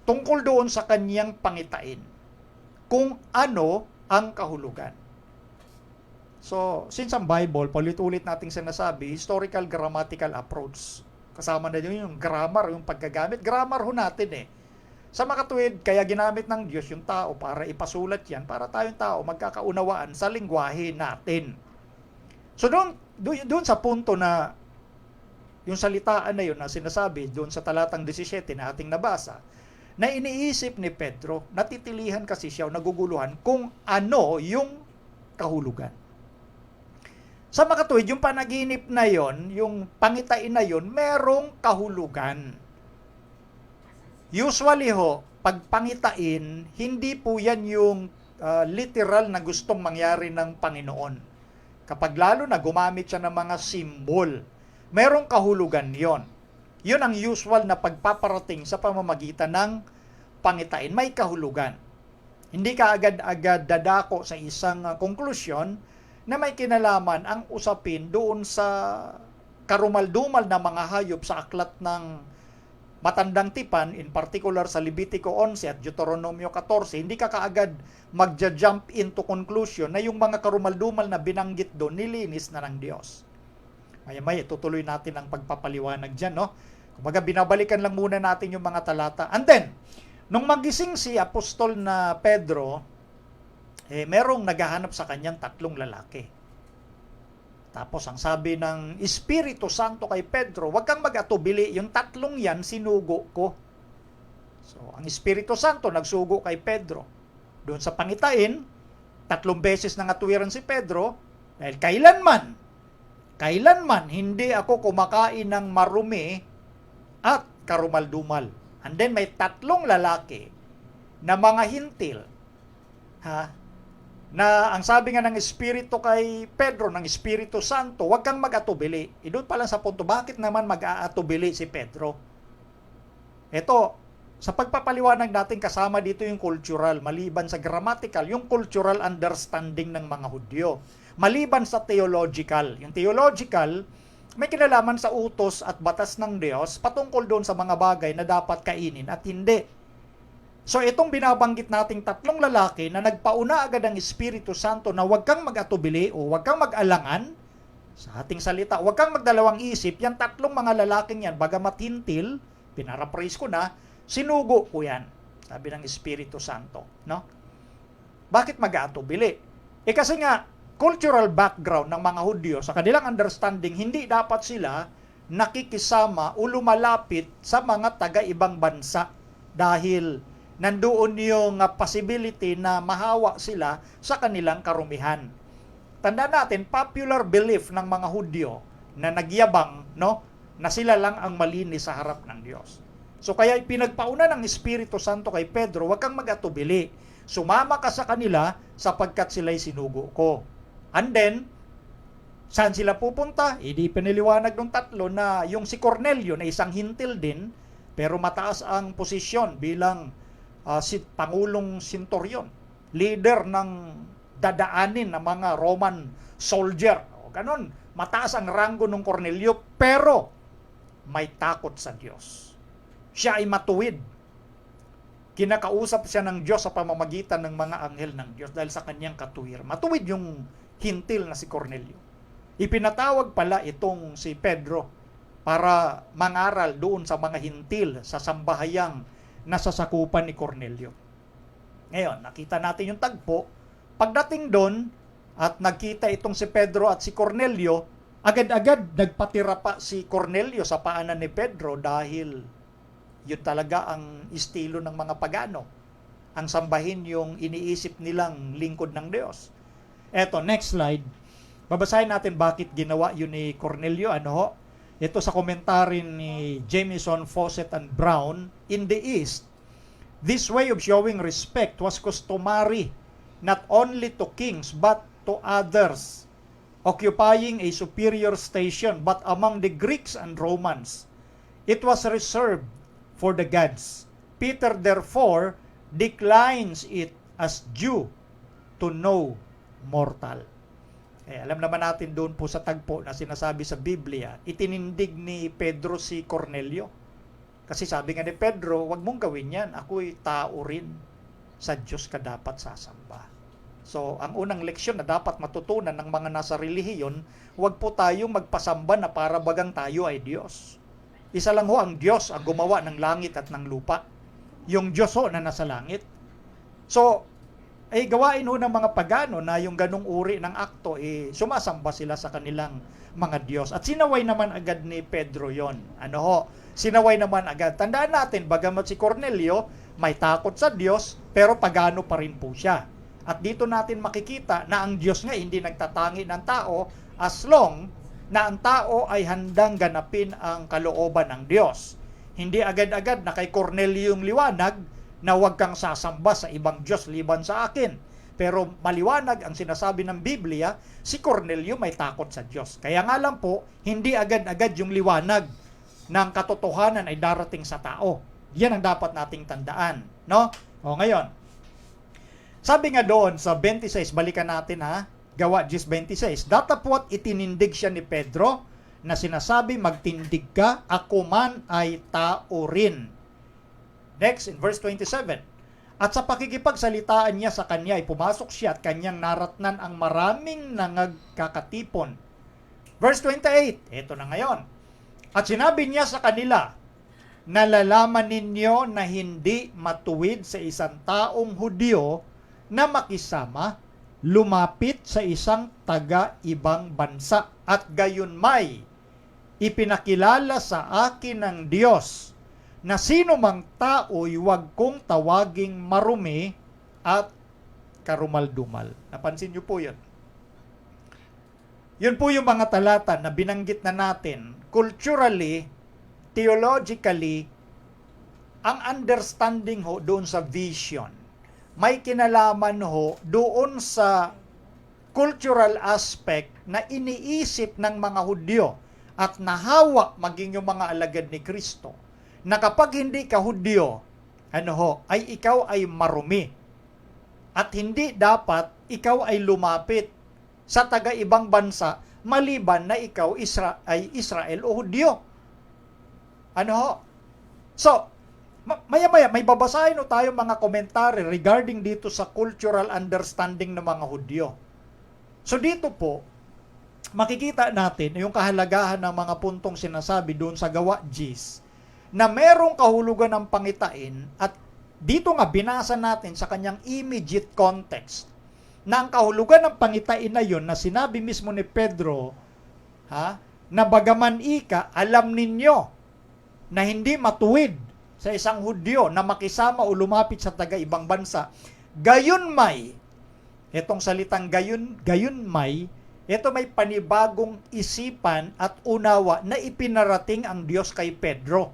Tungkol doon sa kanyang pangitain. Kung ano ang kahulugan. So, since ang Bible, paulit-ulit nating sinasabi, historical grammatical approach. Kasama na yun yung grammar, yung paggagamit. Grammar ho natin Sa makatuwid, kaya ginamit ng Diyos yung tao para ipasulat yan, para tayong tao magkakaunawaan sa lingwahe natin. So, doon sa punto na yung salitaan na yun na sinasabi, doon sa talatang 17 na ating nabasa, na iniisip ni Pedro, natitilihan kasi siya, naguguluhan kung ano yung kahulugan. Sa makatuwid, yung panaginip na yon, yung pangitain na yon, merong kahulugan. Usually ho, pag pangitain, hindi po yan yung literal na gustong mangyari ng Panginoon. Kapag lalo na gumamit siya ng mga symbol, merong kahulugan yon. Yun ang usual na pagpaparating sa pamamagitan ng pangitain. May kahulugan. Hindi ka agad-agad dadako sa isang konklusyon na may kinalaman ang usapin doon sa karumal-dumal na mga hayop sa aklat ng matandang tipan, in particular sa Levitico 11 at Deuteronomio 14. Hindi ka kaagad magja-jump into conclusion na yung mga karumal-dumal na binanggit doon, nilinis na ng Diyos. Maya-maya, tutuloy natin ang pagpapaliwanag dyan, no? Kumbaga, binabalikan lang muna natin yung mga talata. And then, nung magising si Apostol na Pedro, merong naghahanap sa kanyang 3 lalaki. Tapos, ang sabi ng Espiritu Santo kay Pedro, huwag kang mag-atubili, yung 3 yan, sinugo ko. So, ang Espiritu Santo nagsugo kay Pedro. Doon sa pangitain, 3 beses nang atuwiran si Pedro, dahil kailanman hindi ako kumakain ng marumi at karumal-dumal. And then may 3 lalaki na mga hintil, na ang sabi nga ng Espiritu kay Pedro, ng Espiritu Santo, huwag kang mag-atubili. Doon pa lang sa punto, bakit naman mag-aatubili si Pedro? Ito, sa pagpapaliwanag natin, kasama dito yung cultural, maliban sa grammatical, yung cultural understanding ng mga Hudyo. Maliban sa theological. Yung theological, may kinalaman sa utos at batas ng Diyos patungkol doon sa mga bagay na dapat kainin at hindi. So itong binabanggit nating 3 lalaki na nagpauna agad ang Espiritu Santo na huwag kang mag-atubili o huwag kang mag-alangan, sa ating salita, huwag kang magdalawang isip, yan 3 mga lalaking yan, bagamat hintil, pinarapraise ko na, sinugo ko yan, sabi ng Espiritu Santo. No? Bakit mag-atubili? Kasi nga, cultural background ng mga Hudyo, sa kanilang understanding, hindi dapat sila nakikisama o lumalapit sa mga taga-ibang bansa dahil nandoon yung possibility na mahawa sila sa kanilang karumihan. Tanda natin, popular belief ng mga Hudyo na nagyabang, no, na sila lang ang malinis sa harap ng Diyos. So kaya pinagpauna ng Espiritu Santo kay Pedro, huwag kang mag-atubili. Sumama ka sa kanila sapagkat sila'y sinugo ko. And then, saan sila pupunta? Hindi piniliwanag ng tatlo na yung si Cornelio na isang hintil din, pero mataas ang posisyon bilang si Pangulong Centurion, leader ng dadaanin ng mga Roman soldier. O ganun, mataas ang ranggo ng Cornelio, pero may takot sa Diyos. Siya ay matuwid. Kinakausap siya ng Diyos sa pamamagitan ng mga anghel ng Diyos dahil sa kanyang katuwir. Matuwid yung hintil na si Cornelio. Ipinatawag pala itong si Pedro para mangaral doon sa mga hintil sa sambahayang nasasakupan ni Cornelio. Ngayon, nakita natin yung tagpo. Pagdating doon at nagkita itong si Pedro at si Cornelio, agad-agad nagpatira pa si Cornelio sa paanan ni Pedro dahil yun talaga ang estilo ng mga pagano. Ang sambahin yung iniisip nilang lingkod ng Diyos. Eto, next slide. Babasahin natin bakit ginawa yun ni Cornelio. Ano ho? Ito sa komentary ni Jameson, Fawcett, and Brown. In the East, this way of showing respect was customary not only to kings but to others occupying a superior station, but among the Greeks and Romans, it was reserved for the gods. Peter therefore declines it as due to no mortal. Alam naman natin doon po sa tagpo na sinasabi sa Biblia, itinindig ni Pedro si Cornelio. Kasi sabi nga ni Pedro, wag mong gawin yan, ako'y tao rin, sa Diyos ka dapat sasamba. So, ang unang leksyon na dapat matutunan ng mga nasa relihiyon, wag po tayong magpasamba na para bagang tayo ay Diyos. Isa lang ho ang Diyos ang gumawa ng langit at ng lupa. Yung Diyos ho na nasa langit. So, gawain ho ng mga pagano na yung ganong uri ng akto, sumasamba sila sa kanilang mga Diyos. At sinaway naman agad ni Pedro yon. Ano ho? Sinaway naman agad. Tandaan natin, bagamat si Cornelio may takot sa Diyos, pero pagano pa rin po siya. At dito natin makikita na ang Diyos nga hindi nagtatangi ng tao as long na ang tao ay handang ganapin ang kalooban ng Diyos. Hindi agad-agad na kay Cornelio yung liwanag na huwag kang sasamba sa ibang Diyos liban sa akin. Pero maliwanag ang sinasabi ng Biblia, si Cornelio may takot sa Diyos. Kaya nga lang po, hindi agad-agad yung liwanag ng katotohanan ay darating sa tao. Yan ang dapat nating tandaan. No? O ngayon, sabi nga doon sa 26, balikan natin ha, Gawa 10:26, datapwat itinindig siya ni Pedro na sinasabi, magtindig ka, ako man ay tao rin. Next, in verse 27, at sa pakikipagsalitaan niya sa kanya ay pumasok siya at kanyang naratnan ang maraming nangagkakatipon. Verse 28, ito na ngayon. At sinabi niya sa kanila, nalalaman ninyo na hindi matuwid sa isang taong Hudyo na makisama, lumapit sa isang taga-ibang bansa at gayunmay ipinakilala sa akin ng Diyos na sino mang tao'y huwag kong tawaging marumi at karumal-dumal. Napansin niyo po yun. Yun po yung mga talata na binanggit na natin. Culturally, theologically, ang understanding ho doon sa vision, may kinalaman ho doon sa cultural aspect na iniisip ng mga Hudyo at nahawa maging yung mga alagad ni Kristo, na kapag hindi ka Hudyo, ay ikaw ay marumi. At hindi dapat ikaw ay lumapit sa taga-ibang bansa maliban na ikaw ay Israel o Hudyo. So, maya-maya, may babasahin o tayo mga komentary regarding dito sa cultural understanding ng mga Hudyo. So dito po, makikita natin yung kahalagahan ng mga puntong sinasabi doon sa Gawa 10 na merong kahulugan ng pangitain at dito nga binasa natin sa kanyang immediate context na ang kahulugan ng pangitain na yun na sinabi mismo ni Pedro na bagaman ika, alam ninyo na hindi matuwid sa isang Hudyo na makisama o lumapit sa taga-ibang bansa. Gayunmay, itong salitang gayunmay, ito may panibagong isipan at unawa na ipinarating ang Diyos kay Pedro.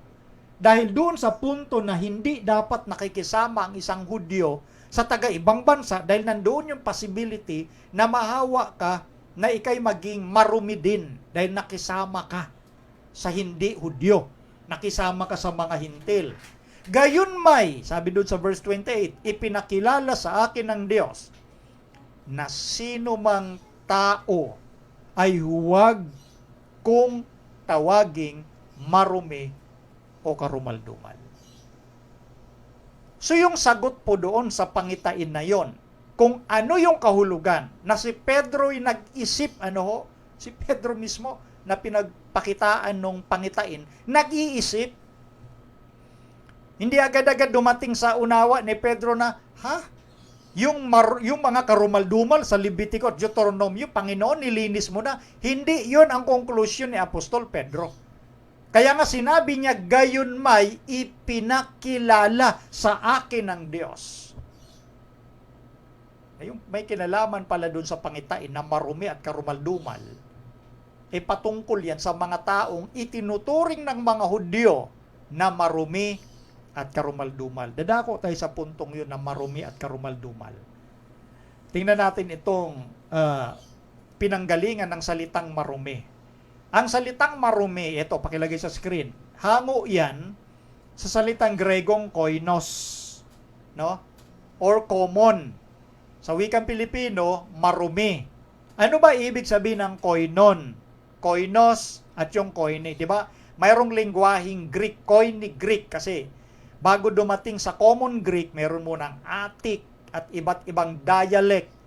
Dahil doon sa punto na hindi dapat nakikisama ang isang Hudyo sa taga-ibang bansa dahil nandoon yung possibility na mahawa ka na ikay maging marumi din dahil nakisama ka sa hindi Hudyo. Nakisama ka sa mga hintil. Gayunmay, sabi doon sa verse 28, ipinakilala sa akin ng Diyos na sino mang tao ay huwag kong tawaging marumi o karumaldumal. So yung sagot po doon sa pangitain na yon, kung ano yung kahulugan na si Pedro ay nag-isip, si Pedro mismo na pinagpakitaan nung pangitain, nag-iisip. Hindi agad-agad dumating sa unawa ni Pedro na, yung mga karumaldumal sa Levitico at Deuteronomio, Panginoon, nilinis mo na. Hindi yun ang konklusyon ni Apostol Pedro. Kaya nga sinabi niya, gayunmay ipinakilala sa akin ng Diyos. May kinalaman pala dun sa pangitain na marumi at karumaldumal. Patungkol yan sa mga taong itinuturing ng mga Hudyo na marumi at karumaldumal. Dadako tayo sa puntong yun na marumi at karumaldumal. Tingnan natin itong pinanggalingan ng salitang marumi. Ang salitang marumi, ito, pakilagay sa screen, hango yan sa salitang Gregong koinos, no? Or common. Sa wikang Pilipino, marumi. Ano ba ibig sabihin ng koinon? Koinos at yung koine, di ba? Mayroong lingwaheng Greek, koine Greek kasi bago dumating sa common Greek, meron munang Attic at iba't ibang dialect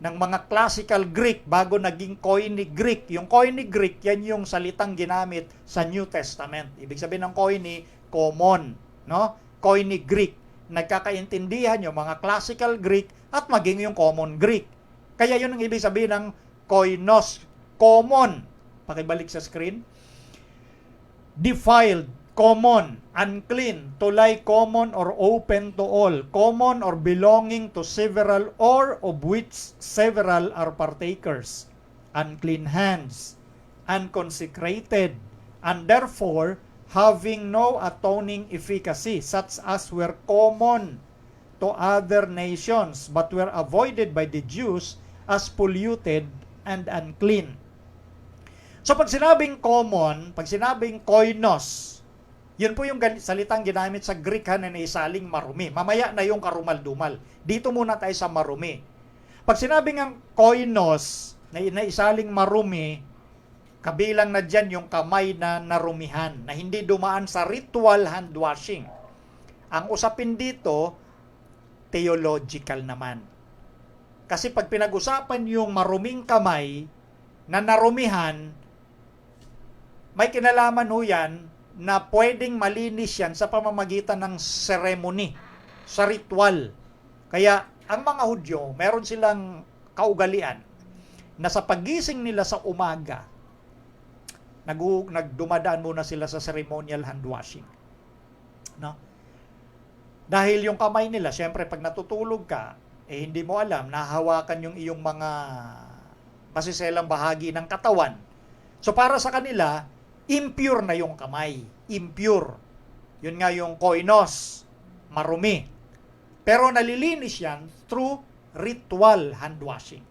ng mga classical Greek bago naging Koine Greek. Yung Koine Greek, yan yung salitang ginamit sa New Testament. Ibig sabihin ng Koine, common, no? Koine Greek. Nagkakaintindihan yung mga classical Greek at maging yung common Greek. Kaya yun ang ibig sabihin ng koinos, common. Pakibalik sa screen. Defiled, common, unclean, to lie common or open to all, common or belonging to several or of which several are partakers, unclean hands, unconsecrated, and therefore having no atoning efficacy, such as were common to other nations, but were avoided by the Jews as polluted and unclean. So pag sinabing common, pag sinabing koinos, yun po yung salitang ginamit sa Greek na naisaling marumi. Mamaya na yung karumal-dumal. Dito muna tayo sa marumi. Pag sinabing ang koinos na naisaling marumi, kabilang na dyan yung kamay na narumihan, na hindi dumaan sa ritual hand washing. Ang usapin dito, theological naman. Kasi pag pinag-usapan yung maruming kamay na narumihan, may kinalaman ho yan na pwedeng malinis yan sa pamamagitan ng ceremony, sa ritual. Kaya ang mga Hudyo, meron silang kaugalian na sa pagising nila sa umaga, nagdumadaan muna sila sa ceremonial hand washing. No? Dahil yung kamay nila, syempre pag natutulog ka, hindi mo alam, nahahawakan yung iyong mga masiselang bahagi ng katawan. So para sa kanila, impure na yung kamay. Impure. Yun nga yung koinos, marumi. Pero nalilinis yan through ritual hand washing.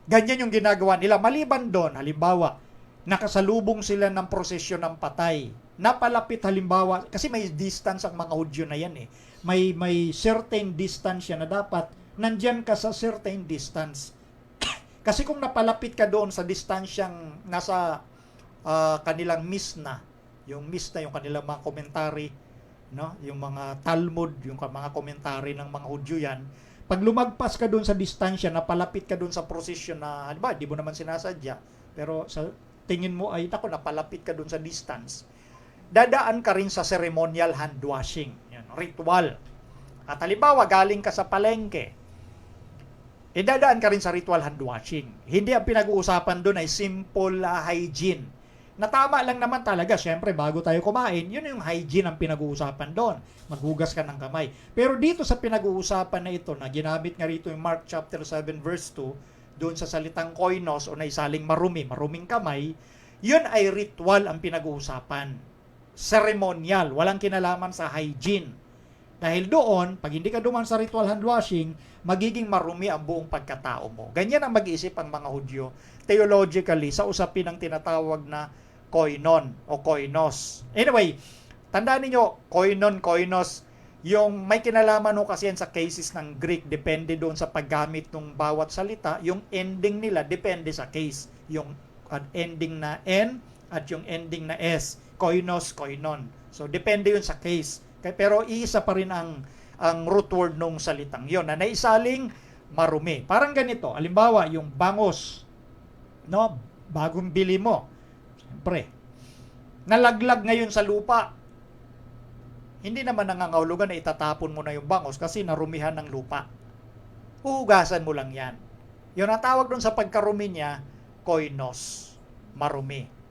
Ganyan yung ginagawa nila. Maliban doon, halimbawa, nakasalubong sila ng prosesyon ng patay. Napalapit halimbawa, kasi may distance ang mga Hudyo na yan eh. May certain distance yan na dapat nandyan ka sa certain distance. Kasi kung napalapit ka doon sa distansyang nasa kanilang misna, yung misna, yung kanilang mga komentary, no? Yung mga Talmud, yung mga komentary ng mga Hudyo yan, pag lumagpas ka doon sa distansya, napalapit ka doon sa prosesyon na, halimbawa, di mo naman sinasadya, pero sa tingin mo ay, napalapit ka doon sa distance, dadaan ka rin sa ceremonial hand washing, yan, ritual. At halimbawa, galing ka sa palengke, dadaan ka rin sa ritual hand washing. Hindi ang pinag-uusapan doon ay simple hygiene. Na tama lang naman talaga, syempre bago tayo kumain, yun yung hygiene ang pinag-uusapan doon. Maghugas ka ng kamay. Pero dito sa pinag-uusapan na ito, na ginamit nga rito yung Mark chapter 7 verse 2, doon sa salitang koinos o naisaling maruming kamay, yun ay ritual ang pinag-uusapan. Ceremonial, walang kinalaman sa hygiene. Dahil doon, pag hindi ka duman sa ritual hand washing, magiging marumi ang buong pagkatao mo. Ganyan ang mag-iisip ang mga Hudyo theologically sa usapin ng tinatawag na koinon o koinos. Anyway, tandaan niyo, koinos, yung may kinalaman ho kasi yan sa cases ng Greek, depende doon sa paggamit ng bawat salita, yung ending nila depende sa case. Yung ending na N at yung ending na S, koinos, koinon. So, depende yun sa case. Pero iisa pa rin ang root word nung salitang yon na naisaling marumi. Parang ganito, halimbawa yung bangos, no, bagong bili mo, siyempre, nalaglag ngayon sa lupa, hindi naman nangangahulugan na itatapon mo na yung bangos kasi narumihan ng lupa. Huhugasan mo lang yan. Yun ang tawag doon sa pagkarumi niya, koinos, marumi.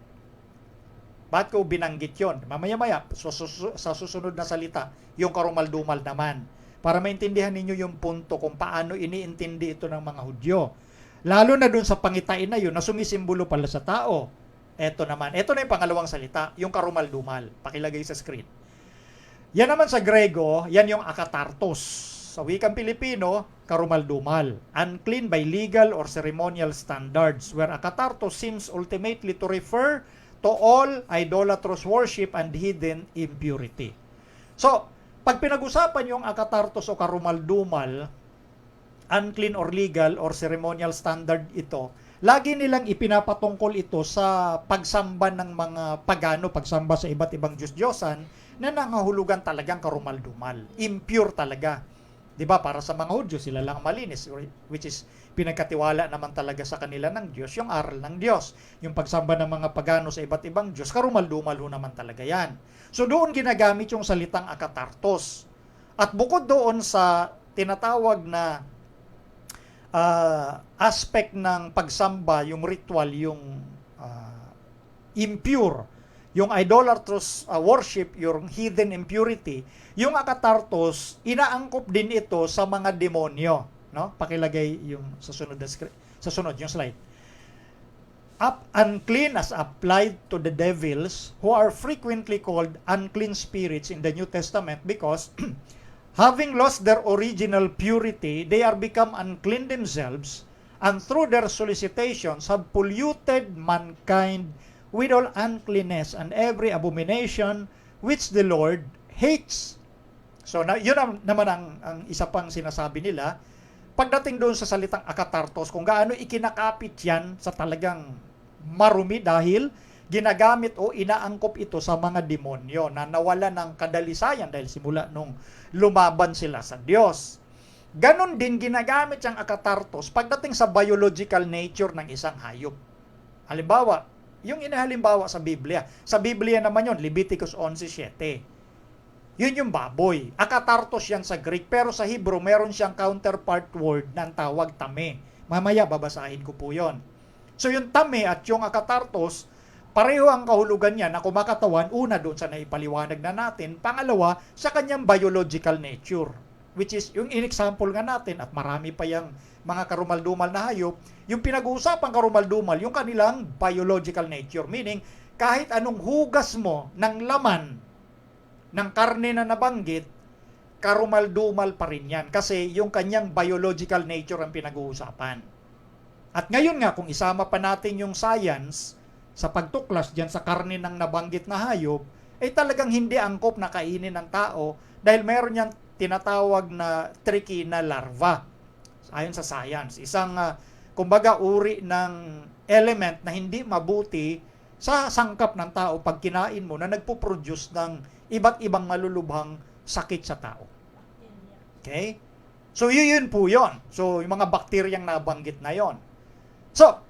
Ba't ko binanggit yon? Mamaya-maya, sa susunod na salita, yung karumal-dumal naman. Para maintindihan ninyo yung punto kung paano iniintindi ito ng mga Hudyo. Lalo na dun sa pangitain na yun, na sumisimbolo pala sa tao. Ito naman. Ito na yung pangalawang salita, yung karumal-dumal. Pakilagay sa screen. Yan naman sa Grego, yan yung akatartos. Sa wikang Pilipino, karumal-dumal. Unclean by legal or ceremonial standards, where akatartos seems ultimately to refer to all idolatrous worship and hidden impurity. So, pag pinag-usapan yung akatartos o karumal-dumal, unclean or legal or ceremonial standard ito, lagi nilang ipinapatungkol ito sa pagsamba ng mga pagano, pagsamba sa iba't ibang Diyos-Diyosan na nangahulugan talagang karumal-dumal. Impure talaga. 'Di ba? Para sa mga Hudyo, sila lang malinis, which is pinagkatiwala naman talaga sa kanila ng Diyos, yung aral ng Diyos. Yung pagsamba ng mga pagano sa iba't ibang Diyos, karumal-dumal ho naman talaga yan. So doon ginagamit yung salitang akatartos. At bukod doon sa tinatawag na aspect ng pagsamba, yung ritual, yung impure, yung idolatrous worship, yung hidden impurity, yung akatartos, inaangkop din ito sa mga demonyo. No? Pakilagay yung sa sunod yung slide. Unclean as applied to the devils who are frequently called unclean spirits in the New Testament because having lost their original purity, they are become unclean themselves and through their solicitations have polluted mankind with all uncleanness and every abomination which the Lord hates. So, yun naman ang isa pang sinasabi nila. Pagdating doon sa salitang akatartos, kung gaano ikinakapit yan sa talagang marumi dahil ginagamit o inaangkop ito sa mga demonyo na nawala ng kadalisayan dahil simula nung lumaban sila sa Diyos. Ganon din ginagamit yung akatartos pagdating sa biological nature ng isang hayop. Halimbawa, yung inahalimbawa sa Biblia. Sa Biblia naman yun, Leviticus 11:7. Yun yung baboy. Akatartos yan sa Greek, pero sa Hebrew, meron siyang counterpart word na tawag tame. Mamaya, babasahin ko po yun. So yung tame at yung akatartos, pareho ang kahulugan niya na kumakatawan, una doon sa naipaliwanag na natin, pangalawa, sa kanyang biological nature. Which is, yung in-example nga natin, at marami pa yung mga karumal-dumal na hayop, yung pinag-uusapang karumal-dumal, yung kanilang biological nature. Meaning, kahit anong hugas mo ng laman ng karne na nabanggit, karumal-dumal pa rin yan. Kasi yung kanyang biological nature ang pinag-uusapan. At ngayon nga, kung isama pa natin yung science sa pagtuklas dyan sa karne ng nabanggit na hayop, ay talagang hindi angkop na kainin ng tao dahil meron niyang tinatawag na trichina larva. Ayon sa science, isang kumbaga uri ng element na hindi mabuti sa sangkap ng tao pag kinain mo na nagpo-produce ng iba't ibang malulubhang sakit sa tao. Okay? So yun po yun. So yung mga bakteryang nabanggit na yon. So,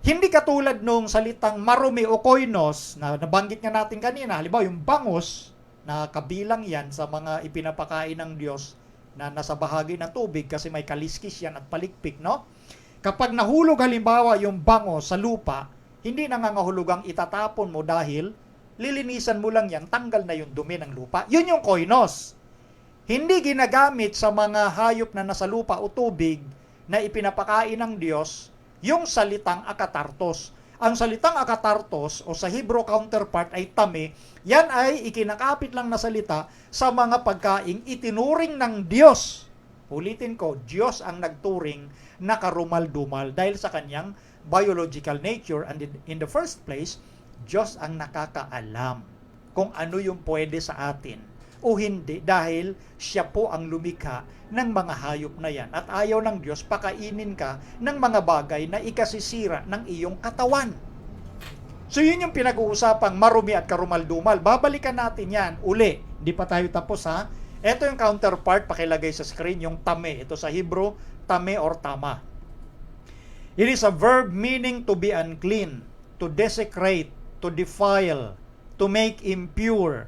hindi katulad nung salitang marumi o koinos na nabanggit nga natin kanina. Halimbawa yung bangos na kabilang yan sa mga ipinapakain ng Diyos na nasa bahagi ng tubig kasi may kaliskis yan at palikpik, no? Kapag nahulog halimbawa yung bango sa lupa, hindi nangangahulugang itatapon mo dahil lilinisan mo lang yan, tanggal na yung dumi ng lupa. Yun yung koinos. Hindi ginagamit sa mga hayop na nasa lupa o tubig na ipinapakain ng Diyos yung salitang akatartos. Ang salitang akatartos o sa Hebrew counterpart ay tame, yan ay ikinakapit lang na salita sa mga pagkaing itinuring ng Diyos. Ulitin ko, Diyos ang nagturing na karumal-dumal dahil sa kanyang biological nature, and in the first place, Diyos ang nakakaalam kung ano yung pwede sa atin o hindi dahil siya po ang lumikha ng mga hayop na yan. At ayaw ng Diyos pakainin ka ng mga bagay na ikasisira ng iyong katawan. So yun yung pinag-uusapang marumi at karumal-dumal. Babalikan natin yan uli. Di pa tayo tapos ha. Ito yung counterpart, pakilagay sa screen, yung tame. Ito sa Hebrew, tame or tama. It is a verb meaning to be unclean, to desecrate, to defile, to make impure.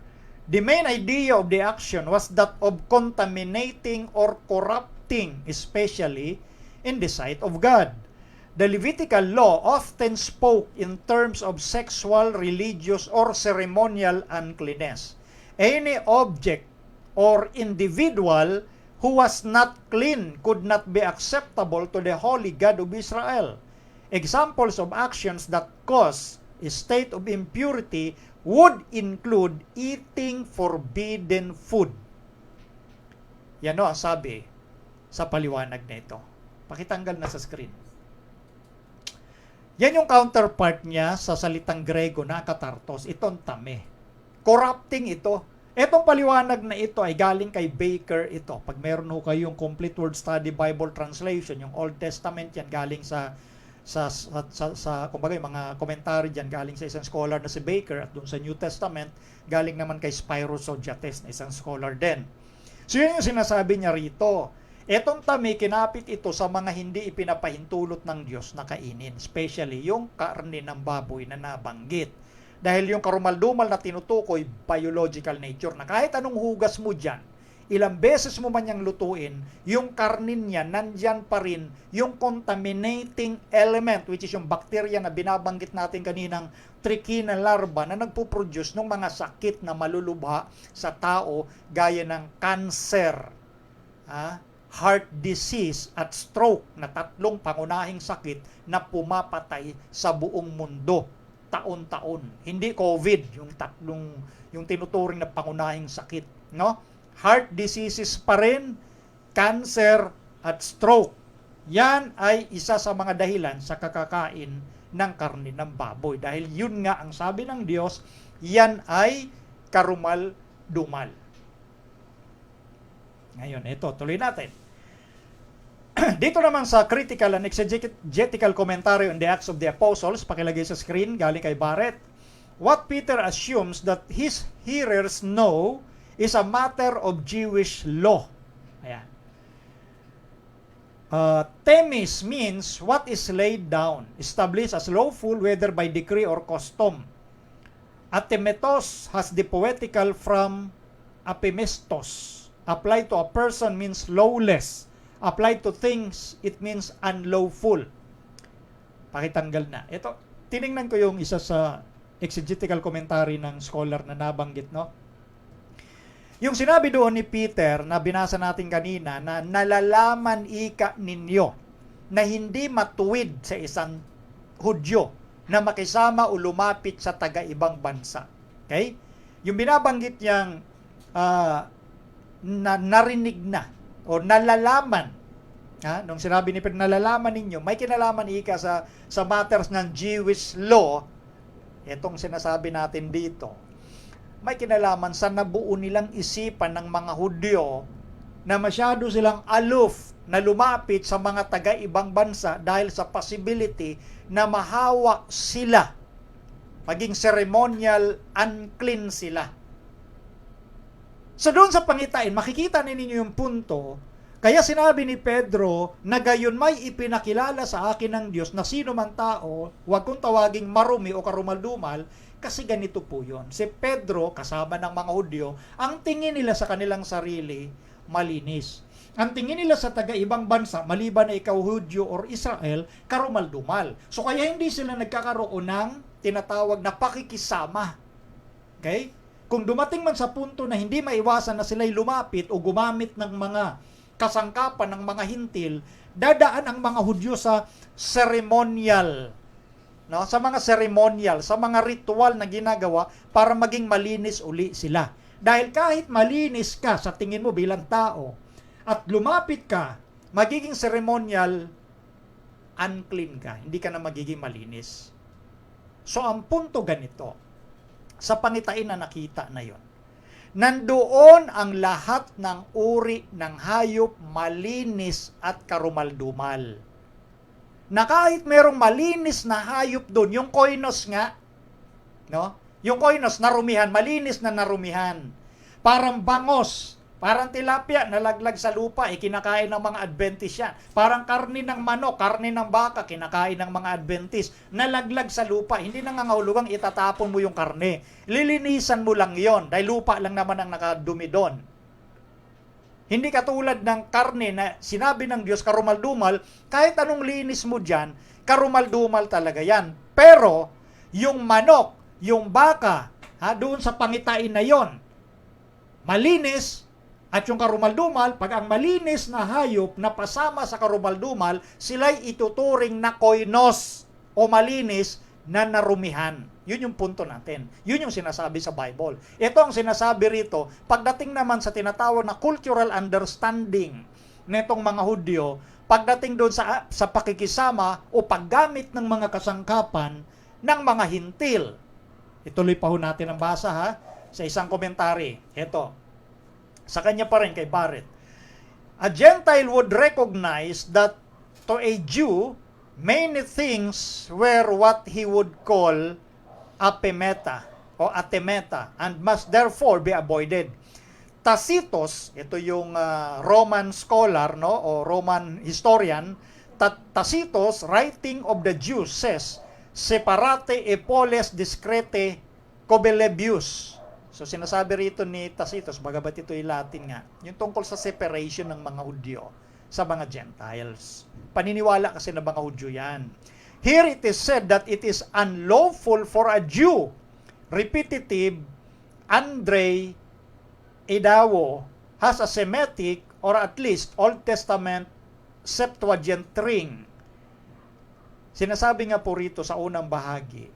The main idea of the action was that of contaminating or corrupting, especially in the sight of God. The Levitical law often spoke in terms of sexual, religious, or ceremonial uncleanness. Any object or individual who was not clean could not be acceptable to the holy God of Israel. Examples of actions that cause a state of impurity would include eating forbidden food. Yan o ang sabi sa paliwanag na ito. Pakitanggal na sa screen. Yan yung counterpart niya sa salitang Grego na katartos. Itong tame. Corrupting ito. Etong paliwanag na ito ay galing kay Baker ito. Pag meron ho kayong Complete Word Study Bible Translation, yung Old Testament yan galing sa kumbaga yung mga komentary diyan galing sa isang scholar na si Baker, at doon sa New Testament galing naman kay Spyros Zodhiates na isang scholar din. So yun yung sinasabi niya rito. Etong tami, kinapit ito sa mga hindi ipinapahintulot ng Diyos na kainin, especially yung karne ng baboy na nabanggit. Dahil yung karumal-dumal na tinutukoy, biological nature, na kahit anong hugas mo dyan, ilang beses mo man niyang lutuin, yung karnin niya, nandyan pa rin yung contaminating element, which is yung bacteria na binabanggit natin kaninang trichina larva na nagpuproduce ng mga sakit na malulubha sa tao gaya ng cancer, heart disease at stroke na tatlong pangunahing sakit na pumapatay sa buong mundo taon-taon. Hindi COVID, yung tinuturing na pangunahing sakit, no? Heart diseases pa rin, cancer at stroke. Yan ay isa sa mga dahilan sa kakakain ng karne ng baboy. Dahil yun nga ang sabi ng Diyos, yan ay karumal-dumal. Ngayon, ito, tuloy natin. Dito naman sa critical and exegetical commentary on the Acts of the Apostles, pakilagay sa screen, galing kay Barrett, what Peter assumes that his hearers know is a matter of Jewish law. Ayan. Temis means what is laid down, established as lawful whether by decree or custom. Atemetos has the poetical from apimistos. Applied to a person means lawless. Applied to things, it means unlawful. Pakitanggal na. Ito, tiningnan ko yung isa sa exegetical commentary ng scholar na nabanggit, no? Yung sinabi doon ni Peter na binasa natin kanina na nalalaman ika ninyo na hindi matuwid sa isang Hudyo na makisama o lumapit sa taga-ibang bansa. Okay? Yung binabanggit niyang narinig na o nalalaman, nung sinabi ni Peter, nalalaman ninyo, may kinalaman ika sa matters ng Jewish law, itong sinasabi natin dito, may kinalaman sa nabuo nilang isipan ng mga Hudyo na masyado silang aloof na lumapit sa mga taga-ibang bansa dahil sa possibility na mahawa sila, maging ceremonial unclean sila. So doon sa pangitain, makikita ninyo yung punto. Kaya sinabi ni Pedro na gayon may ipinakilala sa akin ng Diyos na sino man tao, huwag kong tawaging marumi o karumal-dumal, kasi ganito po yun. Si Pedro, kasama ng mga Hudyo, ang tingin nila sa kanilang sarili, malinis. Ang tingin nila sa taga-ibang bansa, maliban na ikaw Hudyo or Israel, karumal-dumal. So kaya hindi sila nagkakaroon ng tinatawag na pakikisama. Okay? Kung dumating man sa punto na hindi maiwasan na sila'y lumapit o gumamit ng mga kasangkapan ng mga hintil, dadaan ang mga Hudyo sa ceremonial. No? Sa mga ceremonial, sa mga ritual na ginagawa para maging malinis uli sila. Dahil kahit malinis ka sa tingin mo bilang tao at lumapit ka, magiging ceremonial, unclean ka. Hindi ka na magiging malinis. So ang punto ganito, sa pangitain na nakita na yon, nandoon ang lahat ng uri ng hayop malinis at karumaldumal. Na kahit merong malinis na hayop doon, yung koinos nga, no? Yung koinos narumihan, malinis na narumihan. Parang bangos, parang tilapia nalaglag sa lupa, kinakain ng mga Adventist yan. Parang karne ng manok, karne ng baka, kinakain ng mga Adventist. Nalaglag sa lupa, hindi nangangahulugang itatapon mo yung karne. Lilinisan mo lang yon dahil lupa lang naman ang nakadumi doon. Hindi katulad ng karne na sinabi ng Diyos, karumal-dumal, kahit anong linis mo dyan, karumal-dumal talaga yan. Pero, yung manok, yung baka, doon sa pangitain na yon, malinis, at yung karumal-dumal, pag ang malinis na hayop na pasama sa karumal-dumal, sila'y ituturing na koinos o malinis na narumihan. Yun yung punto natin. Yun yung sinasabi sa Bible. Ito ang sinasabi rito, pagdating naman sa tinatawag na cultural understanding netong mga Hudyo, pagdating doon sa pakikisama o paggamit ng mga kasangkapan ng mga hintil. Ituloy pa ho natin ang basa sa isang komentary. Ito. Sa kanya pa rin kay Barrett. A Gentile would recognize that to a Jew, many things were what he would call apemeta o atemeta and must therefore be avoided. Tacitus, ito yung Roman scholar, no, o Roman historian, Tacitus, writing of the Jews, says, separate epoles discrete cobelebius. So sinasabi rito ni Tacitus, bagamat ito'y Latin nga, yung tungkol sa separation ng mga Hudyo sa mga Gentiles. Paniniwala kasi ng mga Hudyo yan. Here it is said that it is unlawful for a Jew, repetitive, Andre Edawo, has a Semitic or at least Old Testament Septuagint ring. Sinasabi nga po rito sa unang bahagi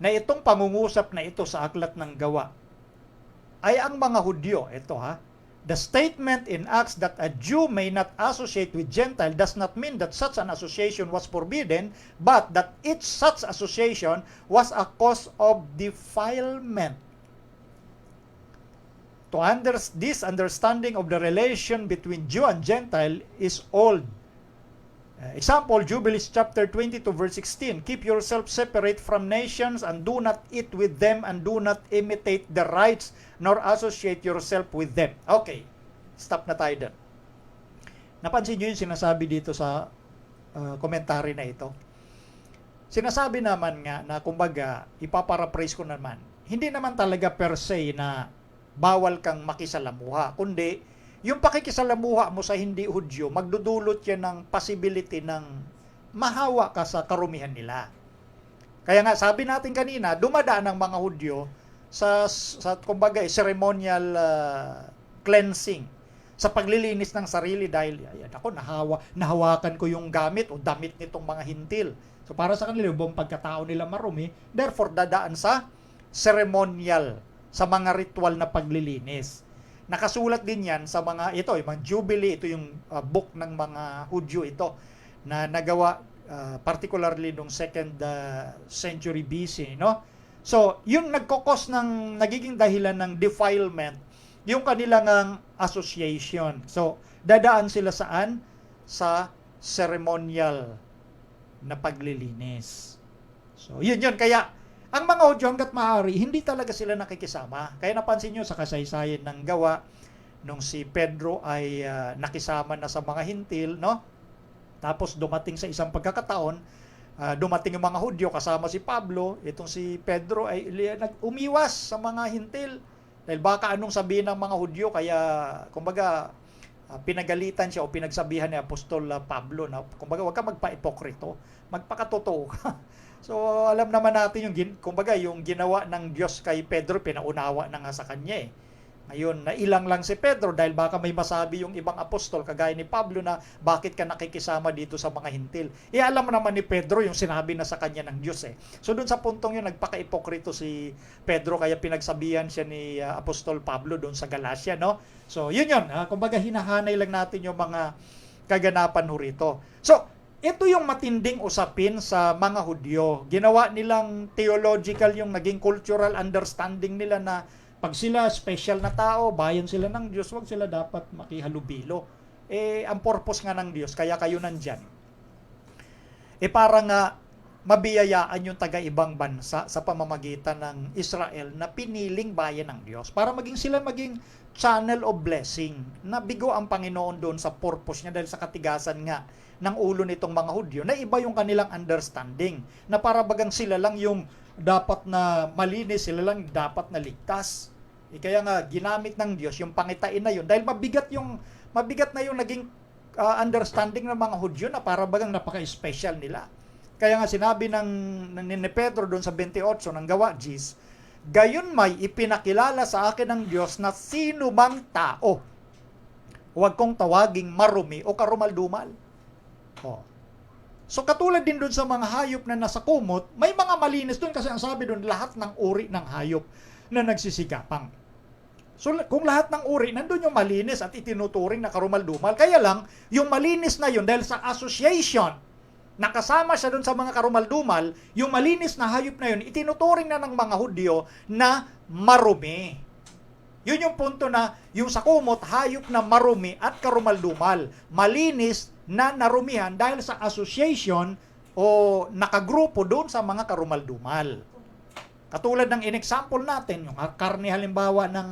na itong pangungusap na ito sa Aklat ng Gawa ay ang mga Hudyo. Ito the statement in Acts that a Jew may not associate with Gentile does not mean that such an association was forbidden, but that each such association was a cause of defilement. This understanding of the relation between Jew and Gentile is old. Example, Jubilees chapter 22 verse 16, keep yourself separate from nations and do not eat with them and do not imitate their rites nor associate yourself with them. Okay, stop na tayo doon. Napansin nyo yung sinasabi dito sa komentary na ito? Sinasabi naman nga na kumbaga, ipaparaphrase ko naman, hindi naman talaga per se na bawal kang makisalamuha, kundi yung pakikisalamuha mo sa hindi Hudyo, magdudulot yan ng possibility ng mahawa ka sa karumihan nila. Kaya nga, sabi natin kanina, dumadaan ang mga Hudyo sa kumbaga, ceremonial cleansing, sa paglilinis ng sarili dahil, ako, nahawakan ko yung gamit o damit nitong mga hintil. So, para sa kanila, yung pagkatao nila marumi, therefore, dadaan sa ceremonial, sa mga ritual na paglilinis. Nakasulat din yan sa mga, ito, yung mga Jubilee, ito yung book ng mga Hudyo ito, na nagawa particularly nung 2nd century BC, no? So, yung nagkokos ng, nagiging dahilan ng defilement, yung kanilang association. So, dadaan sila saan? Sa ceremonial na paglilinis. So, yun. Kaya, ang mga Hudyo hanggat maaari, hindi talaga sila nakikisama. Kaya napansin nyo sa kasaysayan ng Gawa, nung si Pedro ay nakisama na sa mga hintil, no? Tapos dumating sa isang pagkakataon, dumating yung mga Hudyo kasama si Pablo, itong si Pedro ay umiwas sa mga hintil. Dahil baka anong sabihin ng mga Hudyo, kaya kumbaga pinagalitan siya o pinagsabihan ni Apostol Pablo na kumbaga wag ka magpa-ipokrito, magpakatotoo ka. So alam naman natin kumbaga yung ginawa ng Diyos kay Pedro, pinaunawa na nga sa kanya eh. Ngayon, nailang lang si Pedro dahil baka may masabi yung ibang apostol kagaya ni Pablo na bakit ka nakikisama dito sa mga hintil. Alam naman ni Pedro yung sinabi na sa kanya ng Diyos eh. So doon sa puntong yun, nagpaka-ipokrito si Pedro kaya pinagsabihan siya ni Apostol Pablo doon sa Galacia, no? So yun. Kumbaga hinahanay lang natin yung mga kaganapan ho rito. So, ito yung matinding usapin sa mga Hudyo. Ginawa nilang theological yung naging cultural understanding nila na pag sila special na tao, bayan sila ng Diyos, wag sila dapat makihalubilo. Ang purpose nga ng Diyos, kaya kayo nandyan. Para nga mabiyayaan yung taga-ibang bansa sa pamamagitan ng Israel na piniling bayan ng Diyos. Para sila maging channel of blessing. Nabigo ang Panginoon doon sa purpose niya dahil sa katigasan nga ng ulo nitong mga Hudyo na iba yung kanilang understanding. Na para bagang sila lang yung dapat na malinis, sila lang dapat na ligtas. Kaya nga ginamit ng Diyos yung pangitain na yun dahil mabigat na yung naging understanding ng mga Hudyo na para bagang napaka-special nila. Kaya nga sinabi ni Pedro doon sa 28 ng Gawa 10, gayon may ipinakilala sa akin ng Diyos na sino mang tao huwag kong tawaging marumi o karumal-dumal. So katulad din doon sa mga hayop na nasa kumot, may mga malinis doon kasi ang sabi doon lahat ng uri ng hayop na nagsisigapang. So kung lahat ng uri, nandun yung malinis at itinuturing na karumal-dumal. Kaya lang, yung malinis na yun dahil sa association, nakasama siya doon sa mga karumal-dumal, yung malinis na hayop na yun, itinuturing na ng mga Hudyo na marumi. Yun yung punto na yung sa kumot, hayop na marumi at karumal-dumal. Malinis na narumihan dahil sa association o nakagrupo doon sa mga karumal-dumal. Katulad ng in-example natin, yung karne halimbawa ng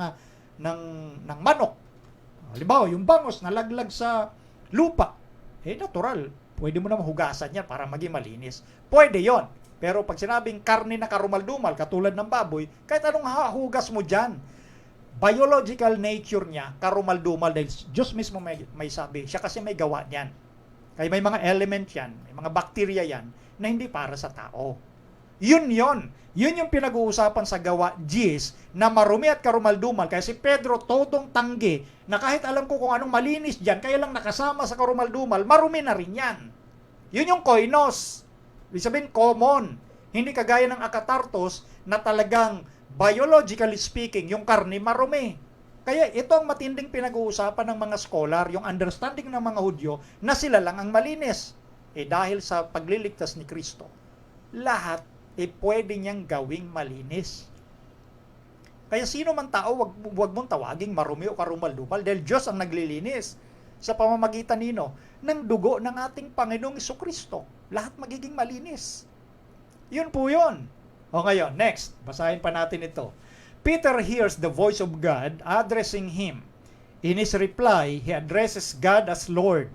manok. Halimbawa, yung bangos nalaglag sa lupa. Natural. Pwede mo naman hugasan yan para maging malinis. Pwede yon. Pero pag sinabing karne na karumal-dumal, katulad ng baboy, kahit anong hugas mo dyan, biological nature niya, karumal-dumal dahil Diyos mismo may sabi. Siya kasi may gawa niyan. Kaya may mga element yan, may mga bakterya yan na hindi para sa tao. Yun yung pinag-uusapan sa Gawa 10 na marumi at karumal-dumal. Kaya si Pedro todong tanggi na kahit alam ko kung anong malinis dyan, kaya lang nakasama sa karumal-dumal, marumi na rin yan. Yun yung koinos. Ibig sabihin, common. Hindi kagaya ng akatartos na talagang biologically speaking, yung karne marumi. Kaya ito ang matinding pinag-uusapan ng mga scholar, yung understanding ng mga Hudyo na sila lang ang malinis. Dahil sa pagliligtas ni Kristo, lahat pwede niyang gawing malinis. Kaya sino man tao, wag mong tawaging marumi o karumal-dumal dahil Diyos ang naglilinis sa pamamagitan nino ng dugo ng ating Panginoong Jesucristo. Lahat magiging malinis. Yun po yun. O ngayon, next, basahin pa natin ito. Peter hears the voice of God addressing him. In his reply, he addresses God as Lord.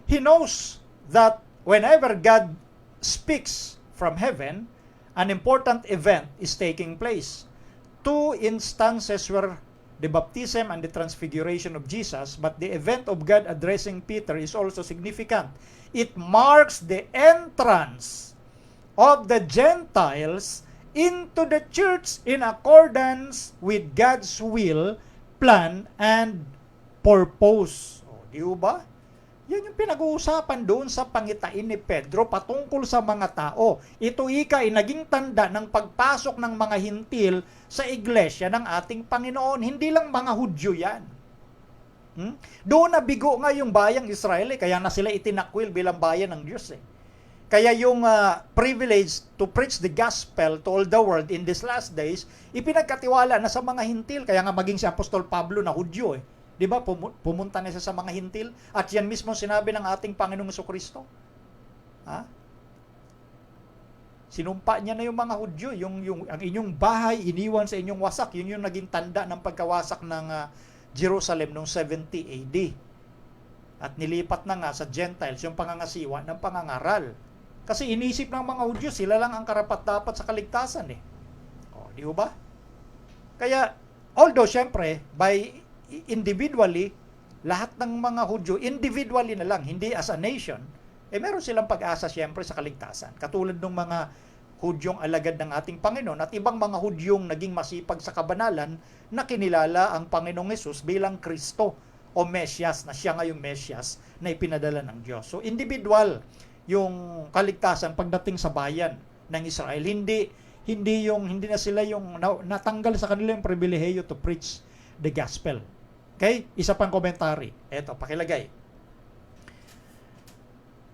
He knows that whenever God speaks from heaven, an important event is taking place. Two instances were the baptism and the transfiguration of Jesus, but the event of God addressing Peter is also significant. It marks the entrance of the Gentiles into the church in accordance with God's will, plan, and purpose. Di ba? Yan yung pinag-uusapan doon sa pangitain ni Pedro patungkol sa mga tao. Ito ay naging tanda ng pagpasok ng mga hintil sa iglesia ng ating Panginoon. Hindi lang mga Hudyo yan. Doon nabigo nga yung bayang Israel, kaya na sila itinakwil bilang bayan ng Diyos. Kaya yung privilege to preach the gospel to all the world in these last days, ipinagkatiwala na sa mga hintil. Kaya nga maging si Apostol Pablo na Hudyo. Di ba? Pumunta na siya sa mga hintil. At yan mismo sinabi ng ating Panginoong Jesucristo. Sinumpa niya na yung mga Hudyo. Ang inyong bahay, iniwan sa inyong wasak. Yun yung naging tanda ng pagkawasak ng Jerusalem noong 70 AD. At nilipat na nga sa Gentiles yung pangangasiwa ng pangangaral. Kasi inisip ng mga Hudyo, sila lang ang karapat-dapat sa kaligtasan di ba? Kaya, although syempre, by individually, lahat ng mga Hudyo, individually na lang, hindi as a nation, meron silang pag-asa siyempre sa kaligtasan. Katulad ng mga Hudyong alagad ng ating Panginoon at ibang mga Hudyong naging masipag sa kabanalan na kinilala ang Panginoong Hesus bilang Kristo o Mesyas, na siya ngayong Mesyas na ipinadala ng Diyos. So individual yung kaligtasan pagdating sa bayan ng Israel. Hindi na sila yung natanggal sa kanila yung pribilehiyo to preach the gospel. Okay? Isa pang komentary. Eto, pakilagay.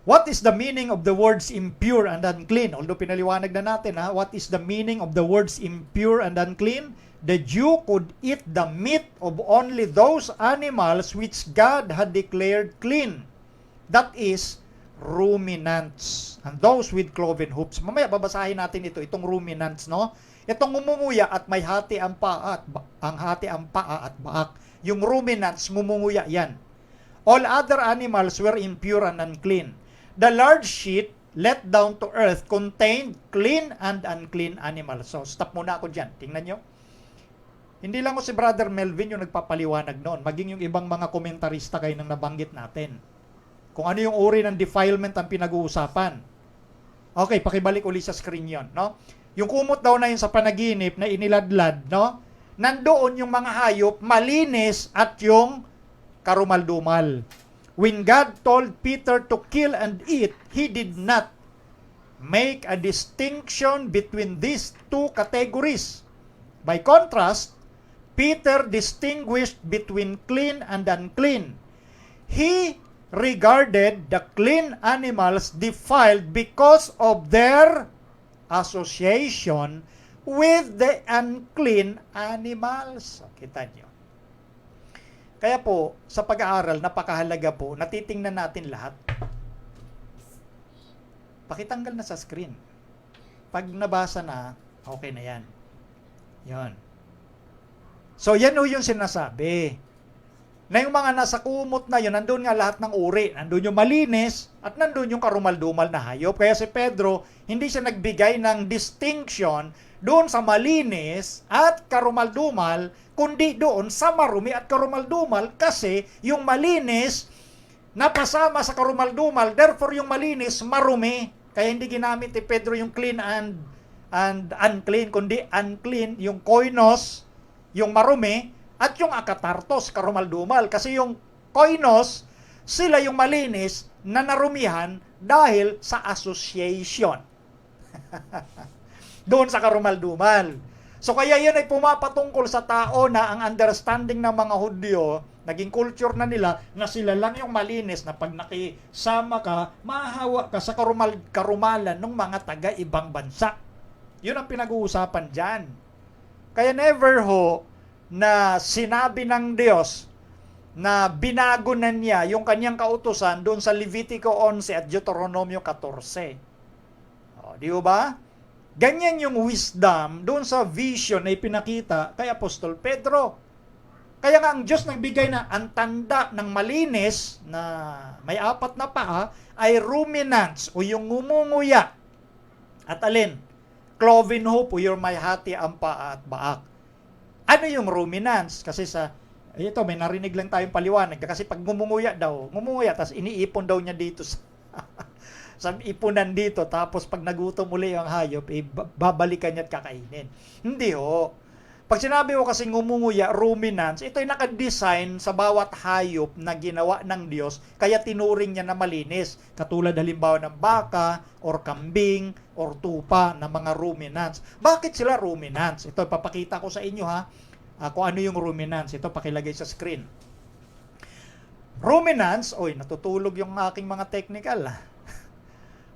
What is the meaning of the words impure and unclean? Although pinaliwanag na natin, what is the meaning of the words impure and unclean? The Jew could eat the meat of only those animals which God had declared clean. That is, ruminants. And those with cloven hoofs. Mamaya babasahin natin itong ruminants, no? Itong ngumunguya at may hati ang paa at baak. Yung ruminants, ngumunguya yan. All other animals were impure and unclean. The large sheet let down to earth contained clean and unclean animals. So, stop muna ako dyan. Tingnan nyo. Hindi lang ko si Brother Melvin yung nagpapaliwanag noon. Maging yung ibang mga komentarista kayo nang nabanggit natin. Kung ano yung uri ng defilement ang pinag-uusapan. Okay, pakibalik uli sa screen yon, no? Yung kumot daw na yun sa panaginip na iniladlad, no? Nandoon yung mga hayop, malinis at yung karumal-dumal. When God told Peter to kill and eat, He did not make a distinction between these two categories. By contrast, Peter distinguished between clean and unclean. He regarded the clean animals defiled because of their association with the unclean animals. So, kita nyo. Kaya po, sa pag-aaral, napakahalaga po, natitingnan natin lahat. Pakitanggal na sa screen. Pag nabasa na, okay na yan. Yan. So, yan o yung sinasabi. Na yung mga nasa kumot na yun, nandun nga lahat ng uri. Nandun yung malinis at nandun yung karumal-dumal na hayop. Kaya si Pedro, hindi siya nagbigay ng distinction doon sa malinis at karumal-dumal, kundi doon sa marumi at karumal-dumal, kasi yung malinis napasama sa karumal-dumal, therefore yung malinis marumi. Kaya hindi ginamit ni Pedro yung clean and unclean, kundi unclean yung koinos, yung marumi, at yung akatartos, karumal-dumal. Kasi yung koinos, sila yung malinis na narumihan dahil sa association. Doon sa karumal-dumal. So kaya yan ay pumapatungkol sa tao na ang understanding ng mga Hudyo, naging culture na nila, na sila lang yung malinis, na pag nakisama ka, mahahawa ka sa karumalan ng mga taga-ibang bansa. Yun ang pinag-uusapan dyan. Kaya never ho na sinabi ng Diyos na binago na niya yung kanyang kautusan doon sa Levitico 11 at Deuteronomio 14. O, di ba? Ganyan yung wisdom doon sa vision na ipinakita kay Apostol Pedro. Kaya nga ang Diyos nagbigay na ang tanda ng malinis na may 4 na paa ay ruminants o yung ngumunguya. At alin? Cloven hoof o yung may hati ang paa at baak. Ano yung ruminants? Kasi ito may narinig lang tayong paliwanag. Kasi pag ngumunguya, tapos iniipon daw niya dito sa ipunan dito, tapos pag nagutom uli ang hayop, babalikan niya at kakainin. Hindi ho. Pag sinabi mo kasi ngumunguya, ruminants, ito ay nakadesign sa bawat hayop na ginawa ng Diyos, kaya tinuring niya na malinis. Katulad halimbawa ng baka, or kambing, or tupa na mga ruminants. Bakit sila ruminants? Ito, papakita ko sa inyo kung ano yung ruminants. Ito, pakilagay sa screen. Ruminants, natutulog yung aking mga technical.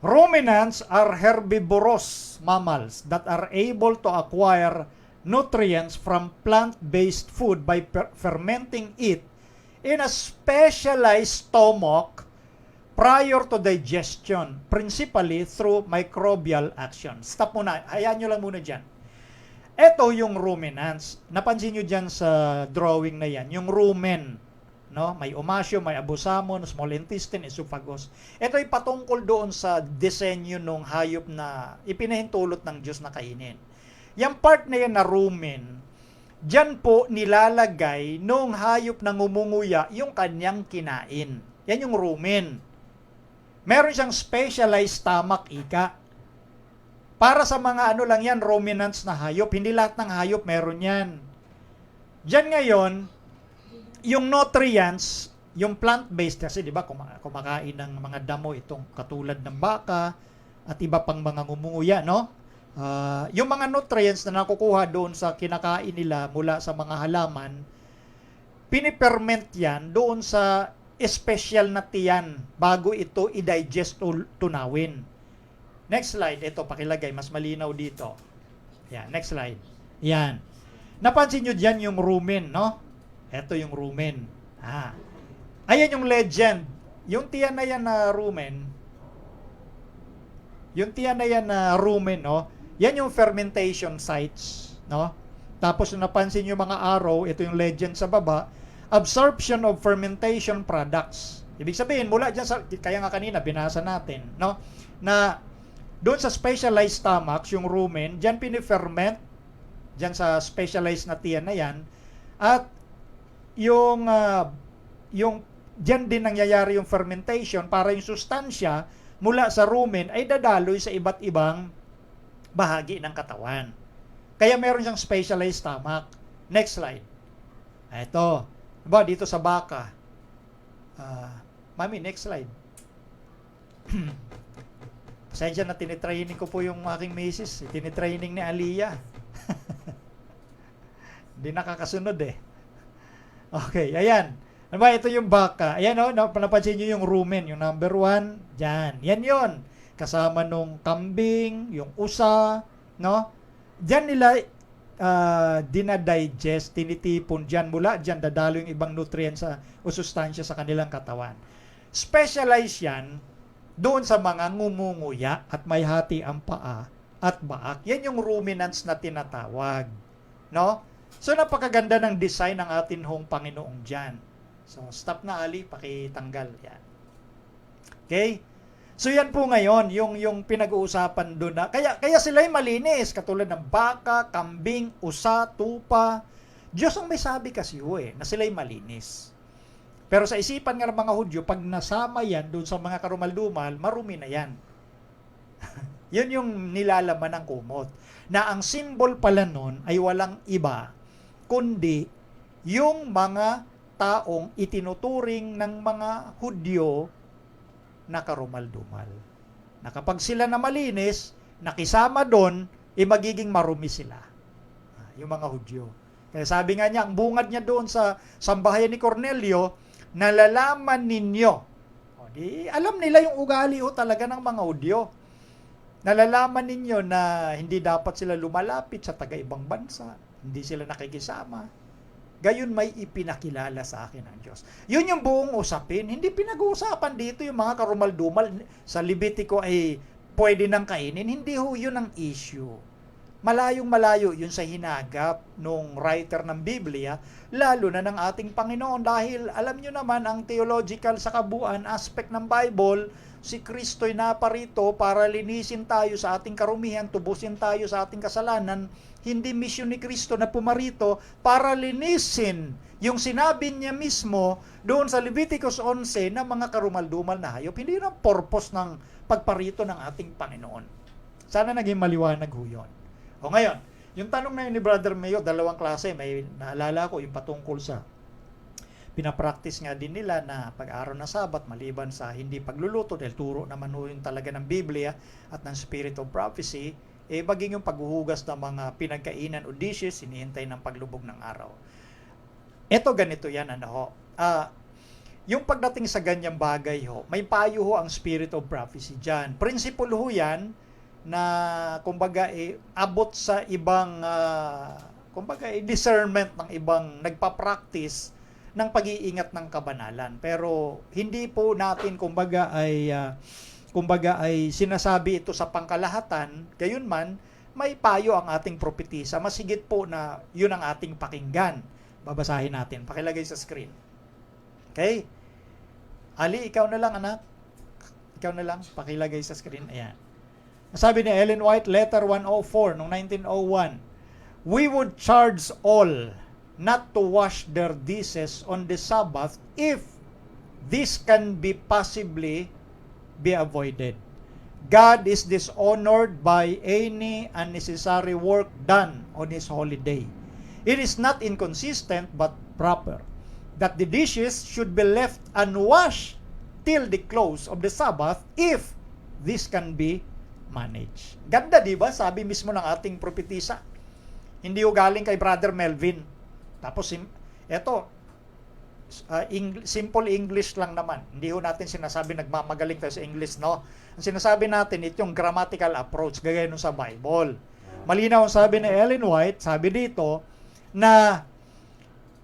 Ruminants are herbivorous mammals that are able to acquire nutrients from plant-based food by fermenting it in a specialized stomach prior to digestion, principally through microbial action. Stop muna. Hayaan nyo lang muna dyan. Ito yung ruminants. Napansin nyo dyan sa drawing na yan, yung rumen. No? May omasyo, may abusamon, small intestine, esophagus. Ito ay patungkol doon sa disenyo ng hayop na ipinahintulot ng Diyos na kainin. Yung part na yan na rumen, Diyan po nilalagay nung hayop na ngumunguya yung kanyang kinain. Yan yung rumen. Meron siyang specialized stomach, ika. Para sa mga ano lang yan, ruminants na hayop. Hindi lahat ng hayop meron yan. Diyan ngayon, yung nutrients, yung plant-based kasi, di ba, kumakain ng mga damo itong katulad ng baka at iba pang mga ngumunguya, no? Yung mga nutrients na nakukuha doon sa kinakain nila mula sa mga halaman, piniperment yan doon sa special na tiyan bago ito i-digest o tunawin. Next slide. Ito, pakilagay. Mas malinaw dito. Yan, next slide. Yan. Napansin nyo dyan yung rumen, no? Ito yung rumen. Ayan yung legend. Yung tiyan na yan na rumen, no? Yan yung fermentation sites, no? Tapos napansin nyo mga arrow, ito yung legend sa baba, absorption of fermentation products. Ibig sabihin, mula dyan sa, kaya nga kanina, binasa natin, no? Na doon sa specialized stomachs, yung rumen, dyan piniferment, dyan sa specialized na tiyan na yan, at yung dyan din nangyayari yung fermentation para yung sustansya mula sa rumen ay dadaloy sa iba't ibang bahagi ng katawan. Kaya meron siyang specialized stomach. Next slide. Ito. Diba, dito sa baka. Mami, next slide. Pasensya na tinitraining ko po yung aking misis. Tinitraining ni Aliyah. Hindi nakakasunod eh. Okay, ayan. Ano ba, ito yung baka. Ayan o, napansin nyo yung rumen, yung number 1. Diyan. Yan yon. Kasama nung kambing, yung usa, no? Diyan nila dinadigest, tinitipon diyan, mula diyan dadalo yung ibang nutrients o sustansya sa kanilang katawan. Specialize yan doon sa mga ngumunguya at may hati ang paa at baak. Yan yung ruminants na tinatawag, no? So napakaganda ng design ng atin hong Panginoong diyan. So stop na, Ali, pakitanggal yan. Okay? So yan po ngayon, yung pinag-uusapan doon na, kaya sila ay malinis, katulad ng baka, kambing, usa, tupa. Diyos ang may sabi kasi na sila ay malinis. Pero sa isipan nga ng mga Hudyo, pag nasama yan doon sa mga karumal-dumal, marumi na yan. Yun yung nilalaman ng kumot. Na ang symbol pala nun ay walang iba, kundi yung mga taong itinuturing ng mga Hudyo na karumal-dumal. Na kapag sila na malinis, nakisama doon, magiging marumi sila. Yung mga Hudyo. Kaya sabi nga niya, ang bungad niya doon sa sambahayan ni Cornelio, nalalaman ninyo. Alam nila yung ugali talaga ng mga Hudyo. Nalalaman ninyo na hindi dapat sila lumalapit sa taga-ibang bansa. Hindi sila nakikisama. Gayon may ipinakilala sa akin ng Diyos. Yun yung buong usapin. Hindi pinag-uusapan dito yung mga karumal-dumal. Sa Levitico ay pwede nang kainin. Hindi ho yun ang issue. Malayong malayo yun sa hinagap nung writer ng Biblia, lalo na ng ating Panginoon. Dahil alam nyo naman, ang theological sa kabuuan aspect ng Bible, si Kristo'y naparito para linisin tayo sa ating karumihan, tubusin tayo sa ating kasalanan. Hindi misyon ni Kristo na pumarito para linisin yung sinabi niya mismo doon sa Leviticus 11 na mga karumal-dumal na hayop. Hindi yun ang purpose ng pagparito ng ating Panginoon. Sana naging maliwanag ho yun. O ngayon, yung tanong na yun ni Brother Mayo, dalawang klase. May naalala ko yung patungkol sa pinapractice nga din nila na pag-araw ng Sabat maliban sa hindi pagluluto dahil turo naman ho yun talaga ng Biblia at ng Spirit of Prophecy, maging yung paghuhugas ng mga pinagkainan o dishes, hinihintay ng paglubog ng araw. Eto ganito yan, yung pagdating sa ganyang bagay may payo ho ang Spirit of Prophecy dyan. Principle ho yan na kumbaga abot sa ibang discernment ng ibang nagpa-practice ng pag-iingat ng kabanalan. Pero hindi po natin kumbaga ay sinasabi ito sa pangkalahatan, gayunman may payo ang ating propetisa. Masigit po na yun ang ating pakinggan. Babasahin natin. Pakilagay sa screen. Okay? Ali, ikaw na lang, anak. Ikaw na lang. Pakilagay sa screen. Ayan. Sabi ni Ellen White, letter 104 noong 1901. we would charge all not to wash their dishes on the Sabbath if this can be possibly be avoided. God is dishonored by any unnecessary work done on His holy day. It is not inconsistent but proper that the dishes should be left unwashed till the close of the Sabbath if this can be managed. Ganda, di ba? Sabi mismo ng ating propetisa. Hindi ho galing kay Brother Melvin. Tapos, simple English lang naman. Hindi ho natin sinasabi nagmamagaling tayo sa English, no? Ang sinasabi natin, ito yung grammatical approach, gaya nung sa Bible. Malinaw ang sabi ni Ellen White, sabi dito, na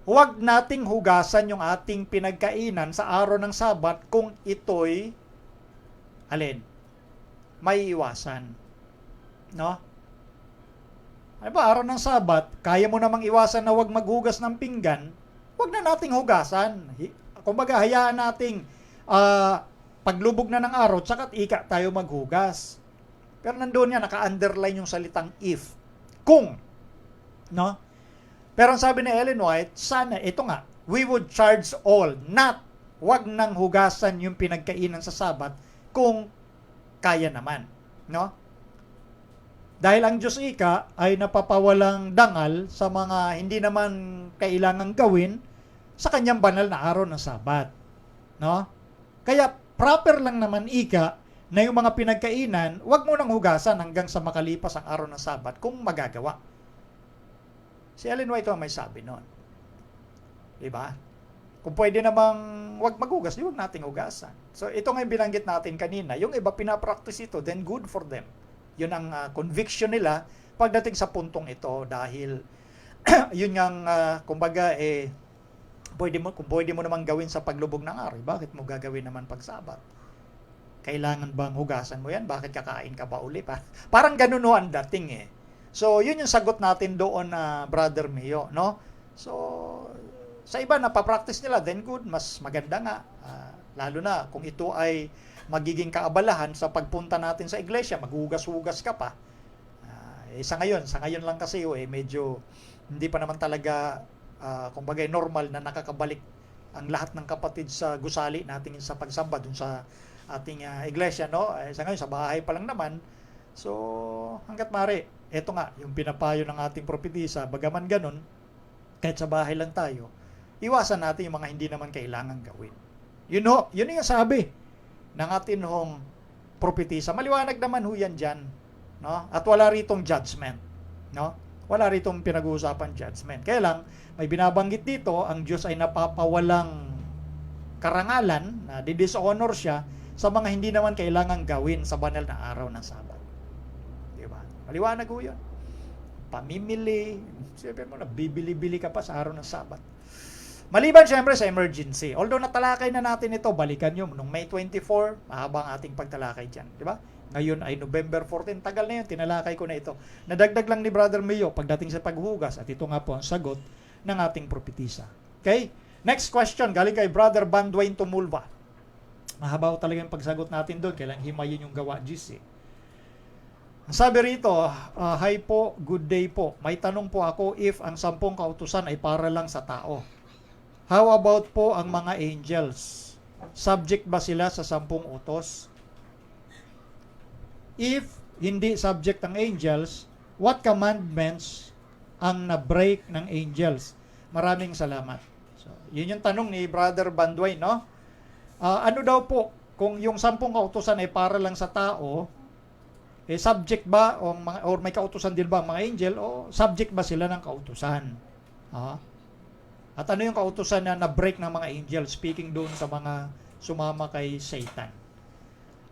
huwag nating hugasan yung ating pinagkainan sa araw ng Sabat kung ito'y, may iwasan. No? Ay ba, araw ng Sabat, kaya mo namang iwasan na huwag maghugas ng pinggan, huwag na nating hugasan. Kumbaga, hayaan nating paglubog na ng araw, tsaka ika tayo maghugas. Pero nandoon yan, naka-underline yung salitang if. Kung. No? Pero ang sabi ni Ellen White, sana, ito nga, we would charge all, not, wag nang hugasan yung pinagkainan sa Sabat kung kaya naman. No? Dahil ang Diyos ika ay napapawalang dangal sa mga hindi naman kailangang gawin sa kanyang banal na araw ng Sabat. No? Kaya proper lang naman ika na yung mga pinagkainan, wag mo nang hugasan hanggang sa makalipas ang araw ng Sabat kung magagawa. Si Ellen White ang may sabi noon. Diba? Kung pwede namang wag maghugas, wag nating hugasan. So ito nga yung binanggit natin kanina. Yung iba pinapractice ito, then good for them. Yun ang conviction nila pagdating sa puntong ito dahil yun ang kumbaga kung pwede mo naman gawin sa paglubog ng araw, bakit mo gagawin naman pag Sabat? Kailangan bang hugasan mo yan? Bakit kakain ka ba uli pa? Parang ganun ho ang dating eh. So yun yung sagot natin doon Brother Mio, no? So sa iba na pa-practice nila, then good, mas maganda nga. Lalo na kung ito ay magiging kaabalahan sa pagpunta natin sa iglesia, maghugas-hugas ka pa. Sa ngayon lang kasi medyo hindi pa naman talaga kumbaga normal na nakakabalik ang lahat ng kapatid sa gusali natin sa pagsamba dun sa ating iglesia, no? Sa ngayon sa bahay pa lang naman. So hangga't maaari, eto nga yung pinapayo ng ating propetisa, bagaman ganun, kahit sa bahay lang tayo, iwasan natin yung mga hindi naman kailangan gawin. Yun yung sabi ng ating hong propetisa. Maliwanag naman ho yan dyan. No? At wala ritong judgment. No? Wala ritong pinag-uusapan judgment. Kaya lang, may binabanggit dito, ang Diyos ay napapawalang karangalan, na dishonor siya sa mga hindi naman kailangan gawin sa banal na araw ng Sabat. Diba? Maliwanag ho yun. Pamimili. Sabi mo na, bibili-bili ka pa sa araw ng Sabat. Maliban siyempre sa emergency. Although natalakay na natin ito, balikan nyo. Nung May 24, mahaba ang ating pagtalakay dyan. Diba? Ngayon ay November 14. Tagal na yun, tinalakay ko na ito. Nadagdag lang ni Brother Mio pagdating sa paghugas. At ito nga po ang sagot ng ating propetisa. Okay? Next question, galing kay Brother Bandwain Tumulva. Mahaba ko talaga yung pagsagot natin doon. Kailang himayin yung gawa GC. Sabi rito, hi po, good day po. May tanong po ako if ang 10 kautusan ay para lang sa tao. How about po ang mga angels? Subject ba sila sa 10 utos? If hindi subject ang angels, what commandments ang na-break ng angels? Maraming salamat. So, yun yung tanong ni Brother Bandwain, no? Ano daw po, kung yung 10 kautusan ay para lang sa tao, subject ba or may kautusan din ba ang mga angel o subject ba sila ng kautusan? At ano yung kautusan na na-break ng mga angel, speaking doon sa mga sumama kay Satan?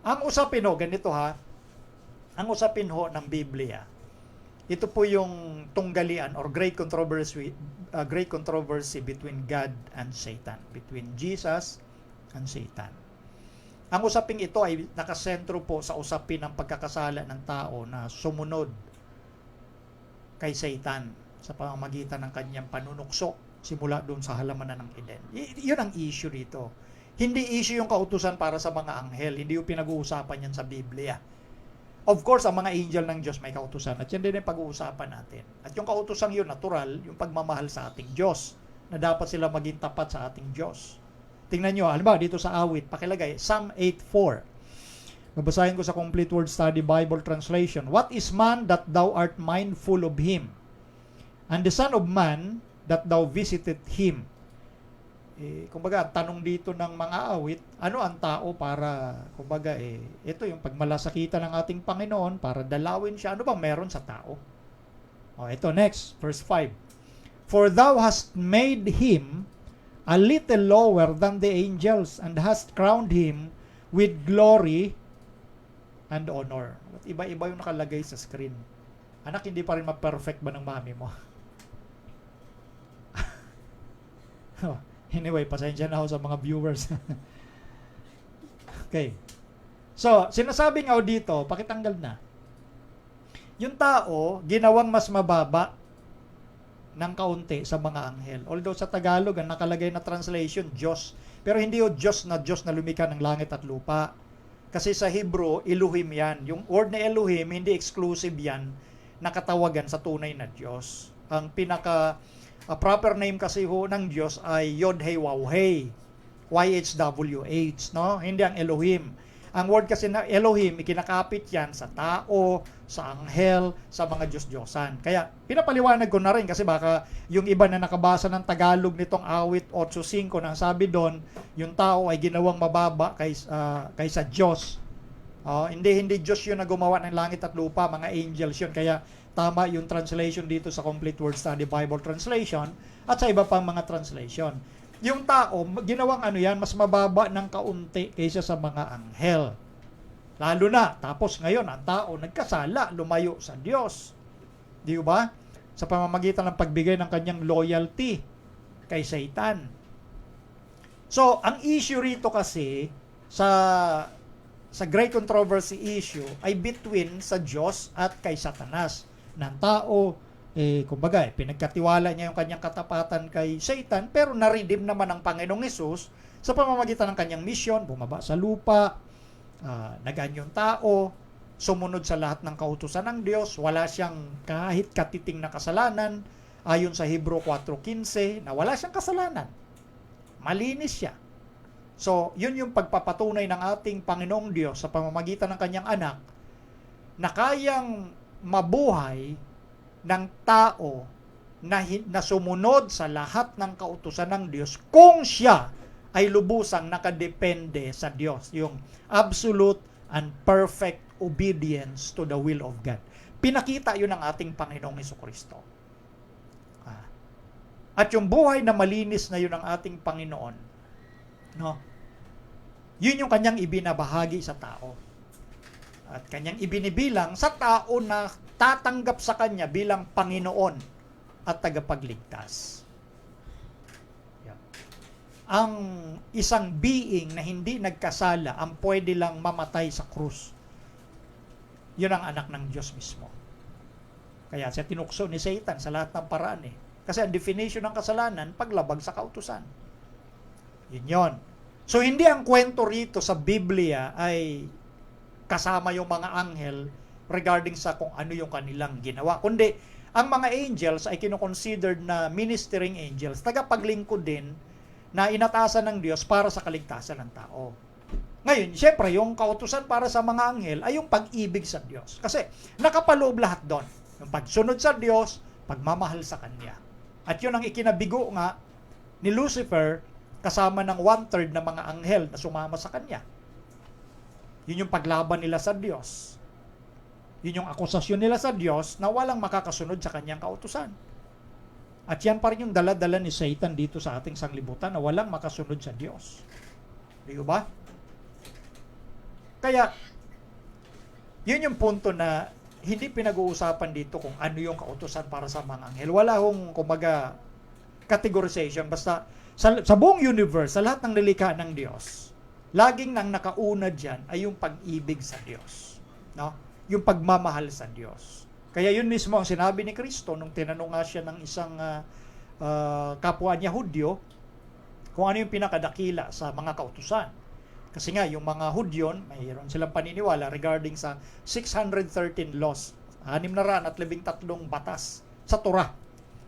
Ang usapin ganito ang usapin ng Biblia, ito po yung tunggalian or great controversy between God and Satan, between Jesus and Satan. Ang usaping ito ay nakasentro po sa usapin ng pagkakasala ng tao na sumunod kay Satan sa pamamagitan ng kanyang panunukso simula doon sa halamanan ng Eden. Yun ang issue dito. Hindi issue yung kautusan para sa mga anghel. Hindi yung pinag-uusapan yan sa Biblia. Of course, ang mga angel ng Diyos may kautusan. At yan din ang pag-uusapan natin. At yung kautusan yun, natural, yung pagmamahal sa ating Diyos, na dapat sila maging tapat sa ating Diyos. Tingnan nyo, halimbawa dito sa awit, pakilagay, Psalm 8:4. Babasahin ko sa Complete Word Study Bible Translation. What is man that thou art mindful of him? And the son of man that thou visited him? Kumbaga, tanong dito ng mga awit, ano ang tao para, kumbaga, ito yung pagmalasakitan ng ating Panginoon para dalawin siya. Ano bang meron sa tao? Ito, next, verse 5. For thou hast made him a little lower than the angels and hast crowned him with glory and honor. At iba-iba yung nakalagay sa screen. Anak, hindi pa rin ma-perfect ba ng mami mo? Anyway, pasensya na ako sa mga viewers. Okay. So, sinasabi nga dito, pakitanggal na. Yung tao, ginawang mas mababa ng kaunti sa mga anghel. Although sa Tagalog, ang nakalagay na translation, Diyos. Pero hindi yung Diyos na lumikha ng langit at lupa. Kasi sa Hebrew, Elohim yan. Yung word na Elohim, hindi exclusive yan na katawagan sa tunay na Diyos. Ang proper name kasi ho ng Diyos ay Yod-Heh-Waw-Heh, YHWH, no? Hindi ang Elohim. Ang word kasi na Elohim, ikinakapit yan sa tao, sa anghel, sa mga Diyos-Diyosan. Kaya pinapaliwanag ko na rin kasi baka yung iba na nakabasa ng Tagalog nitong awit 8:5 nang sabi doon, yung tao ay ginawang mababa kaysa Diyos. Hindi Diyos yun na gumawa ng langit at lupa, mga angels yun. Kaya tama yung translation dito sa Complete Word Study Bible Translation at sa iba pang mga translation. Yung tao, ginawang mas mababa ng kaunti kaysa sa mga anghel. Lalo na, tapos ngayon, ang tao nagkasala, lumayo sa Diyos. Di ba? Sa pamamagitan ng pagbigay ng kanyang loyalty kay Satan. So, ang issue rito kasi sa great controversy issue ay between sa Diyos at kay Satanas. Ng tao, kumbaga, pinagkatiwala niya yung kanyang katapatan kay Satan, pero na-redeem naman ng Panginoong Hesus sa pamamagitan ng kanyang mission, bumaba sa lupa, nagaan yung tao, sumunod sa lahat ng kautusan ng Diyos, wala siyang kahit katiting na kasalanan, ayon sa Hebrew 4:15, na wala siyang kasalanan. Malinis siya. So, yun yung pagpapatunay ng ating Panginoong Diyos sa pamamagitan ng kanyang anak na kayang mabuhay ng tao na sumunod sa lahat ng kautusan ng Diyos kung siya ay lubusang nakadepende sa Diyos. Yung absolute and perfect obedience to the will of God. Pinakita yun ng ating Panginoong Hesukristo. At yung buhay na malinis na yun ng ating Panginoon, no? Yun yung kanyang ibinabahagi sa tao. At kanyang ibinibilang sa tao na tatanggap sa kanya bilang Panginoon at tagapagligtas. Yeah. Ang isang being na hindi nagkasala ang pwede lang mamatay sa krus. Yun ang anak ng Diyos mismo. Kaya siya tinukso ni Satan sa lahat ng paraan Kasi ang definition ng kasalanan, paglabag sa kautusan. Yun yun. So, hindi ang kwento rito sa Biblia ay kasama yung mga anghel regarding sa kung ano yung kanilang ginawa. Kundi, ang mga angels ay kinoconsidered na ministering angels, tagapaglingkod din na inatasan ng Diyos para sa kaligtasan ng tao. Ngayon, syempre, yung kautusan para sa mga anghel ay yung pag-ibig sa Diyos. Kasi nakapaloob lahat doon. Yung pagsunod sa Diyos, pagmamahal sa Kanya. At yun ang ikinabigo nga ni Lucifer kasama ng 1/3 ng mga anghel na sumama sa Kanya. Yun yung paglaban nila sa Diyos. Yun yung akusasyon nila sa Diyos na walang makakasunod sa Kanyang kautusan. At yan pa rin yung dala-dala ni Satan dito sa ating sanglibutan na walang makasunod sa Diyos. Di ba? Kaya, yun yung punto na hindi pinag-uusapan dito kung ano yung kautusan para sa mga anghel. Wala hong, kumbaga, categorization. Basta, sa buong universe, sa lahat ng nilikha ng Diyos, laging nang nakauna dyan ay yung pag-ibig sa Diyos. No? Yung pagmamahal sa Diyos. Kaya yun mismo ang sinabi ni Kristo nung tinanong nga siya ng isang kapwa niya Hudyo kung ano yung pinakadakila sa mga kautusan. Kasi nga, yung mga Hudyon, mayroon silang paniniwala regarding sa 613 laws. 613 batas sa Torah.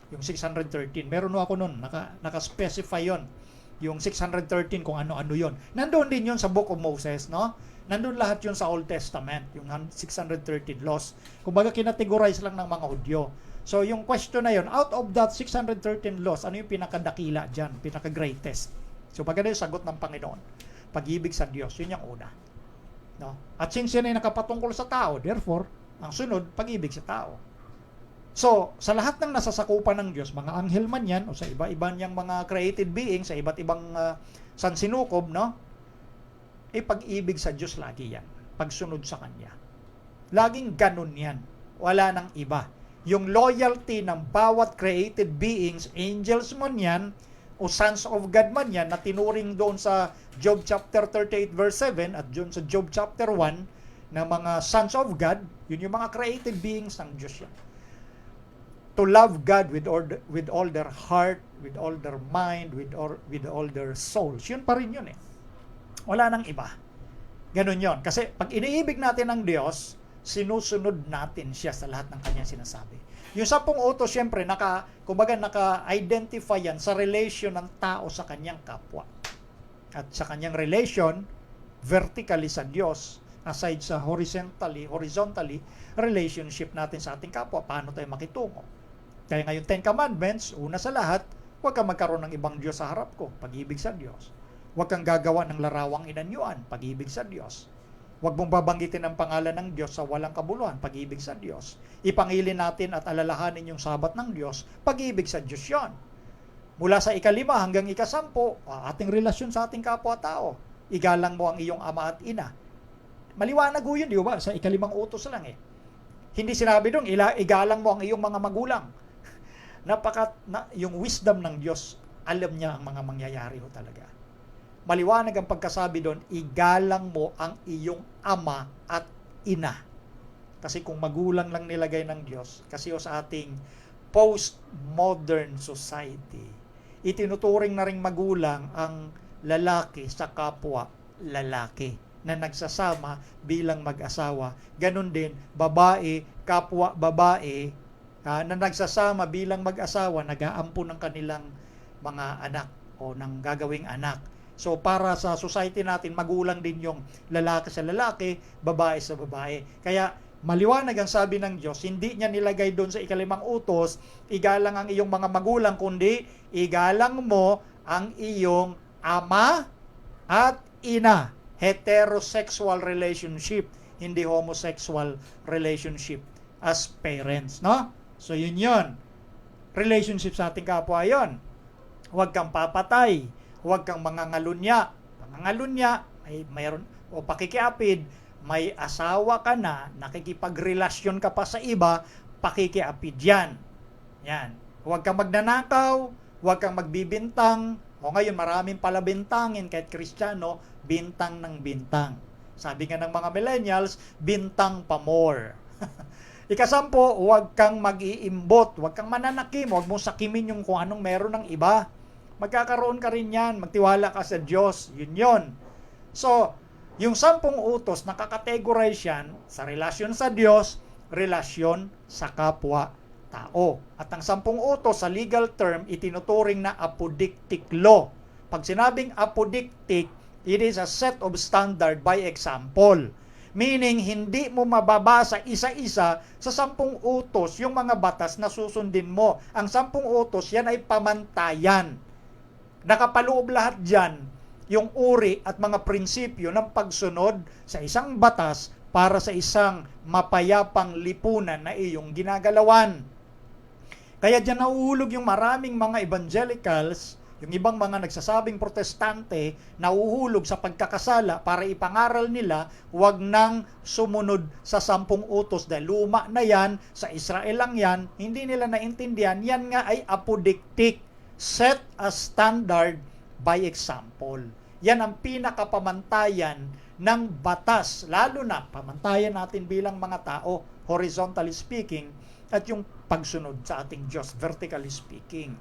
Yung 613. Meron ako nun, naka-specify yon. Yung 613 kung ano-ano yon. Nandoon din yon sa Book of Moses, no? Nandoon lahat yon sa Old Testament, yung 613 laws. Kumbaga, kinategorize lang ng mga Hudyo. So, yung question na yon, out of that 613 laws, ano yung pinakadakila dyan, pinaka-greatest? So, pagkano yung sagot ng Panginoon? Pag-ibig sa Diyos, yun yung una. No? At since yan ay nakapatungkol sa tao, therefore, ang sunod, pag-ibig sa tao. So, sa lahat ng nasasakupan ng Diyos, mga anghel man yan, o sa iba-iba niyang mga created beings, sa iba't ibang sansinukob, no? Pag-ibig sa Diyos lagi yan. Pagsunod sa Kanya. Laging ganun yan. Wala nang iba. Yung loyalty ng bawat created beings, angels man yan, o sons of God man yan, na tinuring doon sa Job chapter 38 verse 7 at doon sa Job chapter 1 na mga sons of God, yun yung mga created beings ng Diyos yan. To love God with all their heart, with all their mind, with all their souls. Yun pa rin yun eh. Wala nang iba. Ganun yun. Kasi pag iniibig natin ang Diyos, sinusunod natin siya sa lahat ng kanyang sinasabi. Yung 10 utos, syempre, naka-identify yan sa relation ng tao sa kanyang kapwa. At sa kanyang relation, vertically sa Diyos, aside sa horizontally, relationship natin sa ating kapwa, paano tayo makitungo. Kaya ngayon 10 Commandments, una sa lahat, huwag kang magkaroon ng ibang Diyos sa harap ko, pag-ibig sa Diyos. Huwag kang gagawa ng larawang inanyuan, pag-ibig sa Diyos. Huwag mong babanggitin ang pangalan ng Diyos sa walang kabuluhan, pag-ibig sa Diyos. Ipangilin natin at alalahanin yung sabat ng Diyos, pag-ibig sa Diyos yon. Mula sa 5 hanggang 10, ating relasyon sa ating kapwa-tao. Igalang mo ang iyong ama at ina. Maliwanag ho yun, di ba? Sa 5 utos lang eh. Hindi sinabi doon, igalang mo ang iyong mga magulang. Yung wisdom ng Diyos, alam niya ang mga mangyayari ho talaga. Maliwanag ang pagkasabi doon, igalang mo ang iyong ama at ina. Kasi kung magulang lang nilagay ng Diyos, kasi sa ating post-modern society, itinuturing na ring magulang ang lalaki sa kapwa lalaki na nagsasama bilang mag-asawa. Ganon din, babae, kapwa babae, na nagsasama bilang mag-asawa, nag-aampo ng kanilang mga anak o ng gagawing anak. So para sa society natin, magulang din yung lalaki sa lalaki, babae sa babae. Kaya maliwanag ang sabi ng Diyos, hindi niya nilagay doon sa 5 utos, igalang ang iyong mga magulang, kundi igalang mo ang iyong ama at ina. Heterosexual relationship, hindi homosexual relationship as parents, no? So yun. Relationship sa ating kapwa yun. Huwag kang papatay. Huwag kang mangangalunya. Mangangalunya, mayroon, o pakikiapid, may asawa ka na, nakikipagrelasyon ka pa sa iba, pakikiapid yan. Yan. Huwag kang magnanakaw, huwag kang magbibintang. O ngayon, maraming pala bintangin, kahit Kristiyano, bintang ng bintang. Sabi nga ng mga millennials, bintang pa more. 10, huwag kang mag-iimbot, huwag kang mananakim, huwag mong sakimin yung kung anong meron ng iba. Magkakaroon ka rin yan, magtiwala ka sa Diyos, yun. So, yung 10 utos, nakakategorize yan sa relasyon sa Diyos, relasyon sa kapwa-tao. At ang 10 utos sa legal term, itinuturing na apodictic law. Pag sinabing apodictic, it is a set of standard by example. Meaning, hindi mo mababasa isa-isa sa 10 utos yung mga batas na susundin mo. Ang 10 utos, yan ay pamantayan. Nakapaloob lahat dyan yung uri at mga prinsipyo ng pagsunod sa isang batas para sa isang mapayapang lipunan na iyong ginagalawan. Kaya dyan nauhulog yung maraming mga evangelicals, yung ibang mga nagsasabing protestante, nauhulog sa pagkakasala para ipangaral nila, huwag nang sumunod sa 10 utos dahil luma na yan, sa Israel lang yan, hindi nila naintindihan, yan nga ay apodictic. Set a standard by example. Yan ang pinakapamantayan ng batas, lalo na pamantayan natin bilang mga tao, horizontally speaking, at yung pagsunod sa ating Diyos, vertically speaking.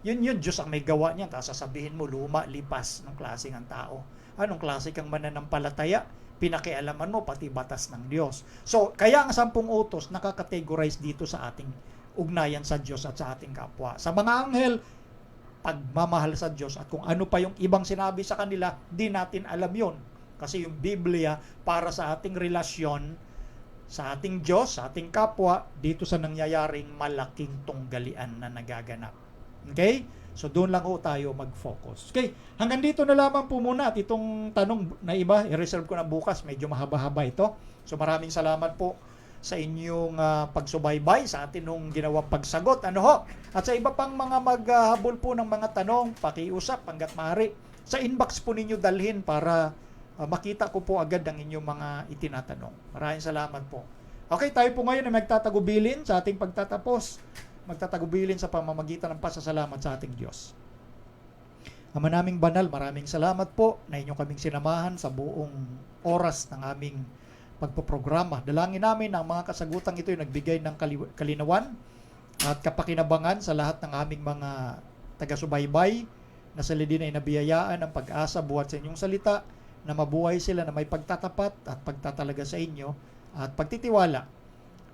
Yun, Diyos ang may gawa niyan. Tapos sasabihin mo, luma, lipas ng klaseng ang tao. Anong klase kang mananampalataya? Pinakialaman mo pati batas ng Diyos. So, kaya ang 10 utos nakakategorize dito sa ating ugnayan sa Diyos at sa ating kapwa. Sa mga anghel, pagmamahal sa Diyos, at kung ano pa yung ibang sinabi sa kanila, di natin alam yon. Kasi yung Biblia para sa ating relasyon sa ating Diyos, sa ating kapwa, dito sa nangyayaring malaking tunggalian na nagaganap. Okay? So doon lang ho tayo mag-focus. Okay, hanggang dito na lamang po muna at itong tanong na iba, i-reserve ko na bukas, medyo mahaba-haba ito. So maraming salamat po sa inyong pagsubaybay sa atin nung ginawang pagsagot. Ano ho? At sa iba pang mga maghabol po ng mga tanong, pakiusap hanggat maaari. Sa inbox po ninyo dalhin para makita ko po agad ang inyong mga itinatanong. Maraming salamat po. Okay, tayo po ngayon ay magtatagubilin sa ating pagtatapos. Magtatagubilin sa pamamagitan ng pasasalamat sa ating Diyos. Ama naming banal, maraming salamat po na inyo kaming sinamahan sa buong oras ng aming pagpoprograma. Dalangin namin ang mga kasagutang ito ay nagbigay ng kalinawan at kapakinabangan sa lahat ng aming mga taga-subaybay na sila din ay nabiyayaan ang pag-asa buhat sa inyong salita, na mabuhay sila na may pagtatapat at pagtatalaga sa inyo at pagtitiwala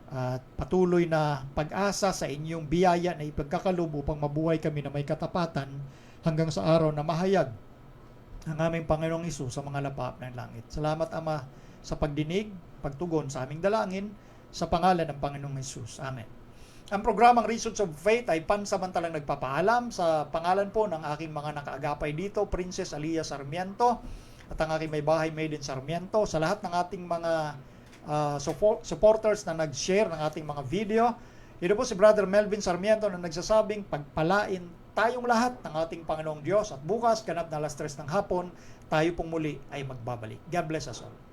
at patuloy na pag-asa sa inyong biyaya na ipagkakalob upang mabuhay kami na may katapatan hanggang sa araw na mahayag ang aming Panginoong Hesus sa mga lapap ng langit. Salamat Ama sa pagdinig, pagtugon sa aming dalangin sa pangalan ng Panginoong Hesus. Amen. Ang programang Reasons of Faith ay pansamantalang nagpapaalam sa pangalan po ng aking mga nakaagapay dito, Princess Alia Sarmiento at ang aking may bahay Maiden Sarmiento, sa lahat ng ating mga supporters na nag-share ng ating mga video. Ito po si Brother Melvin Sarmiento na nagsasabing pagpalain tayong lahat ng ating Panginoong Diyos at bukas ganap na 3:00 ng hapon tayo pong muli ay magbabalik. God bless us all.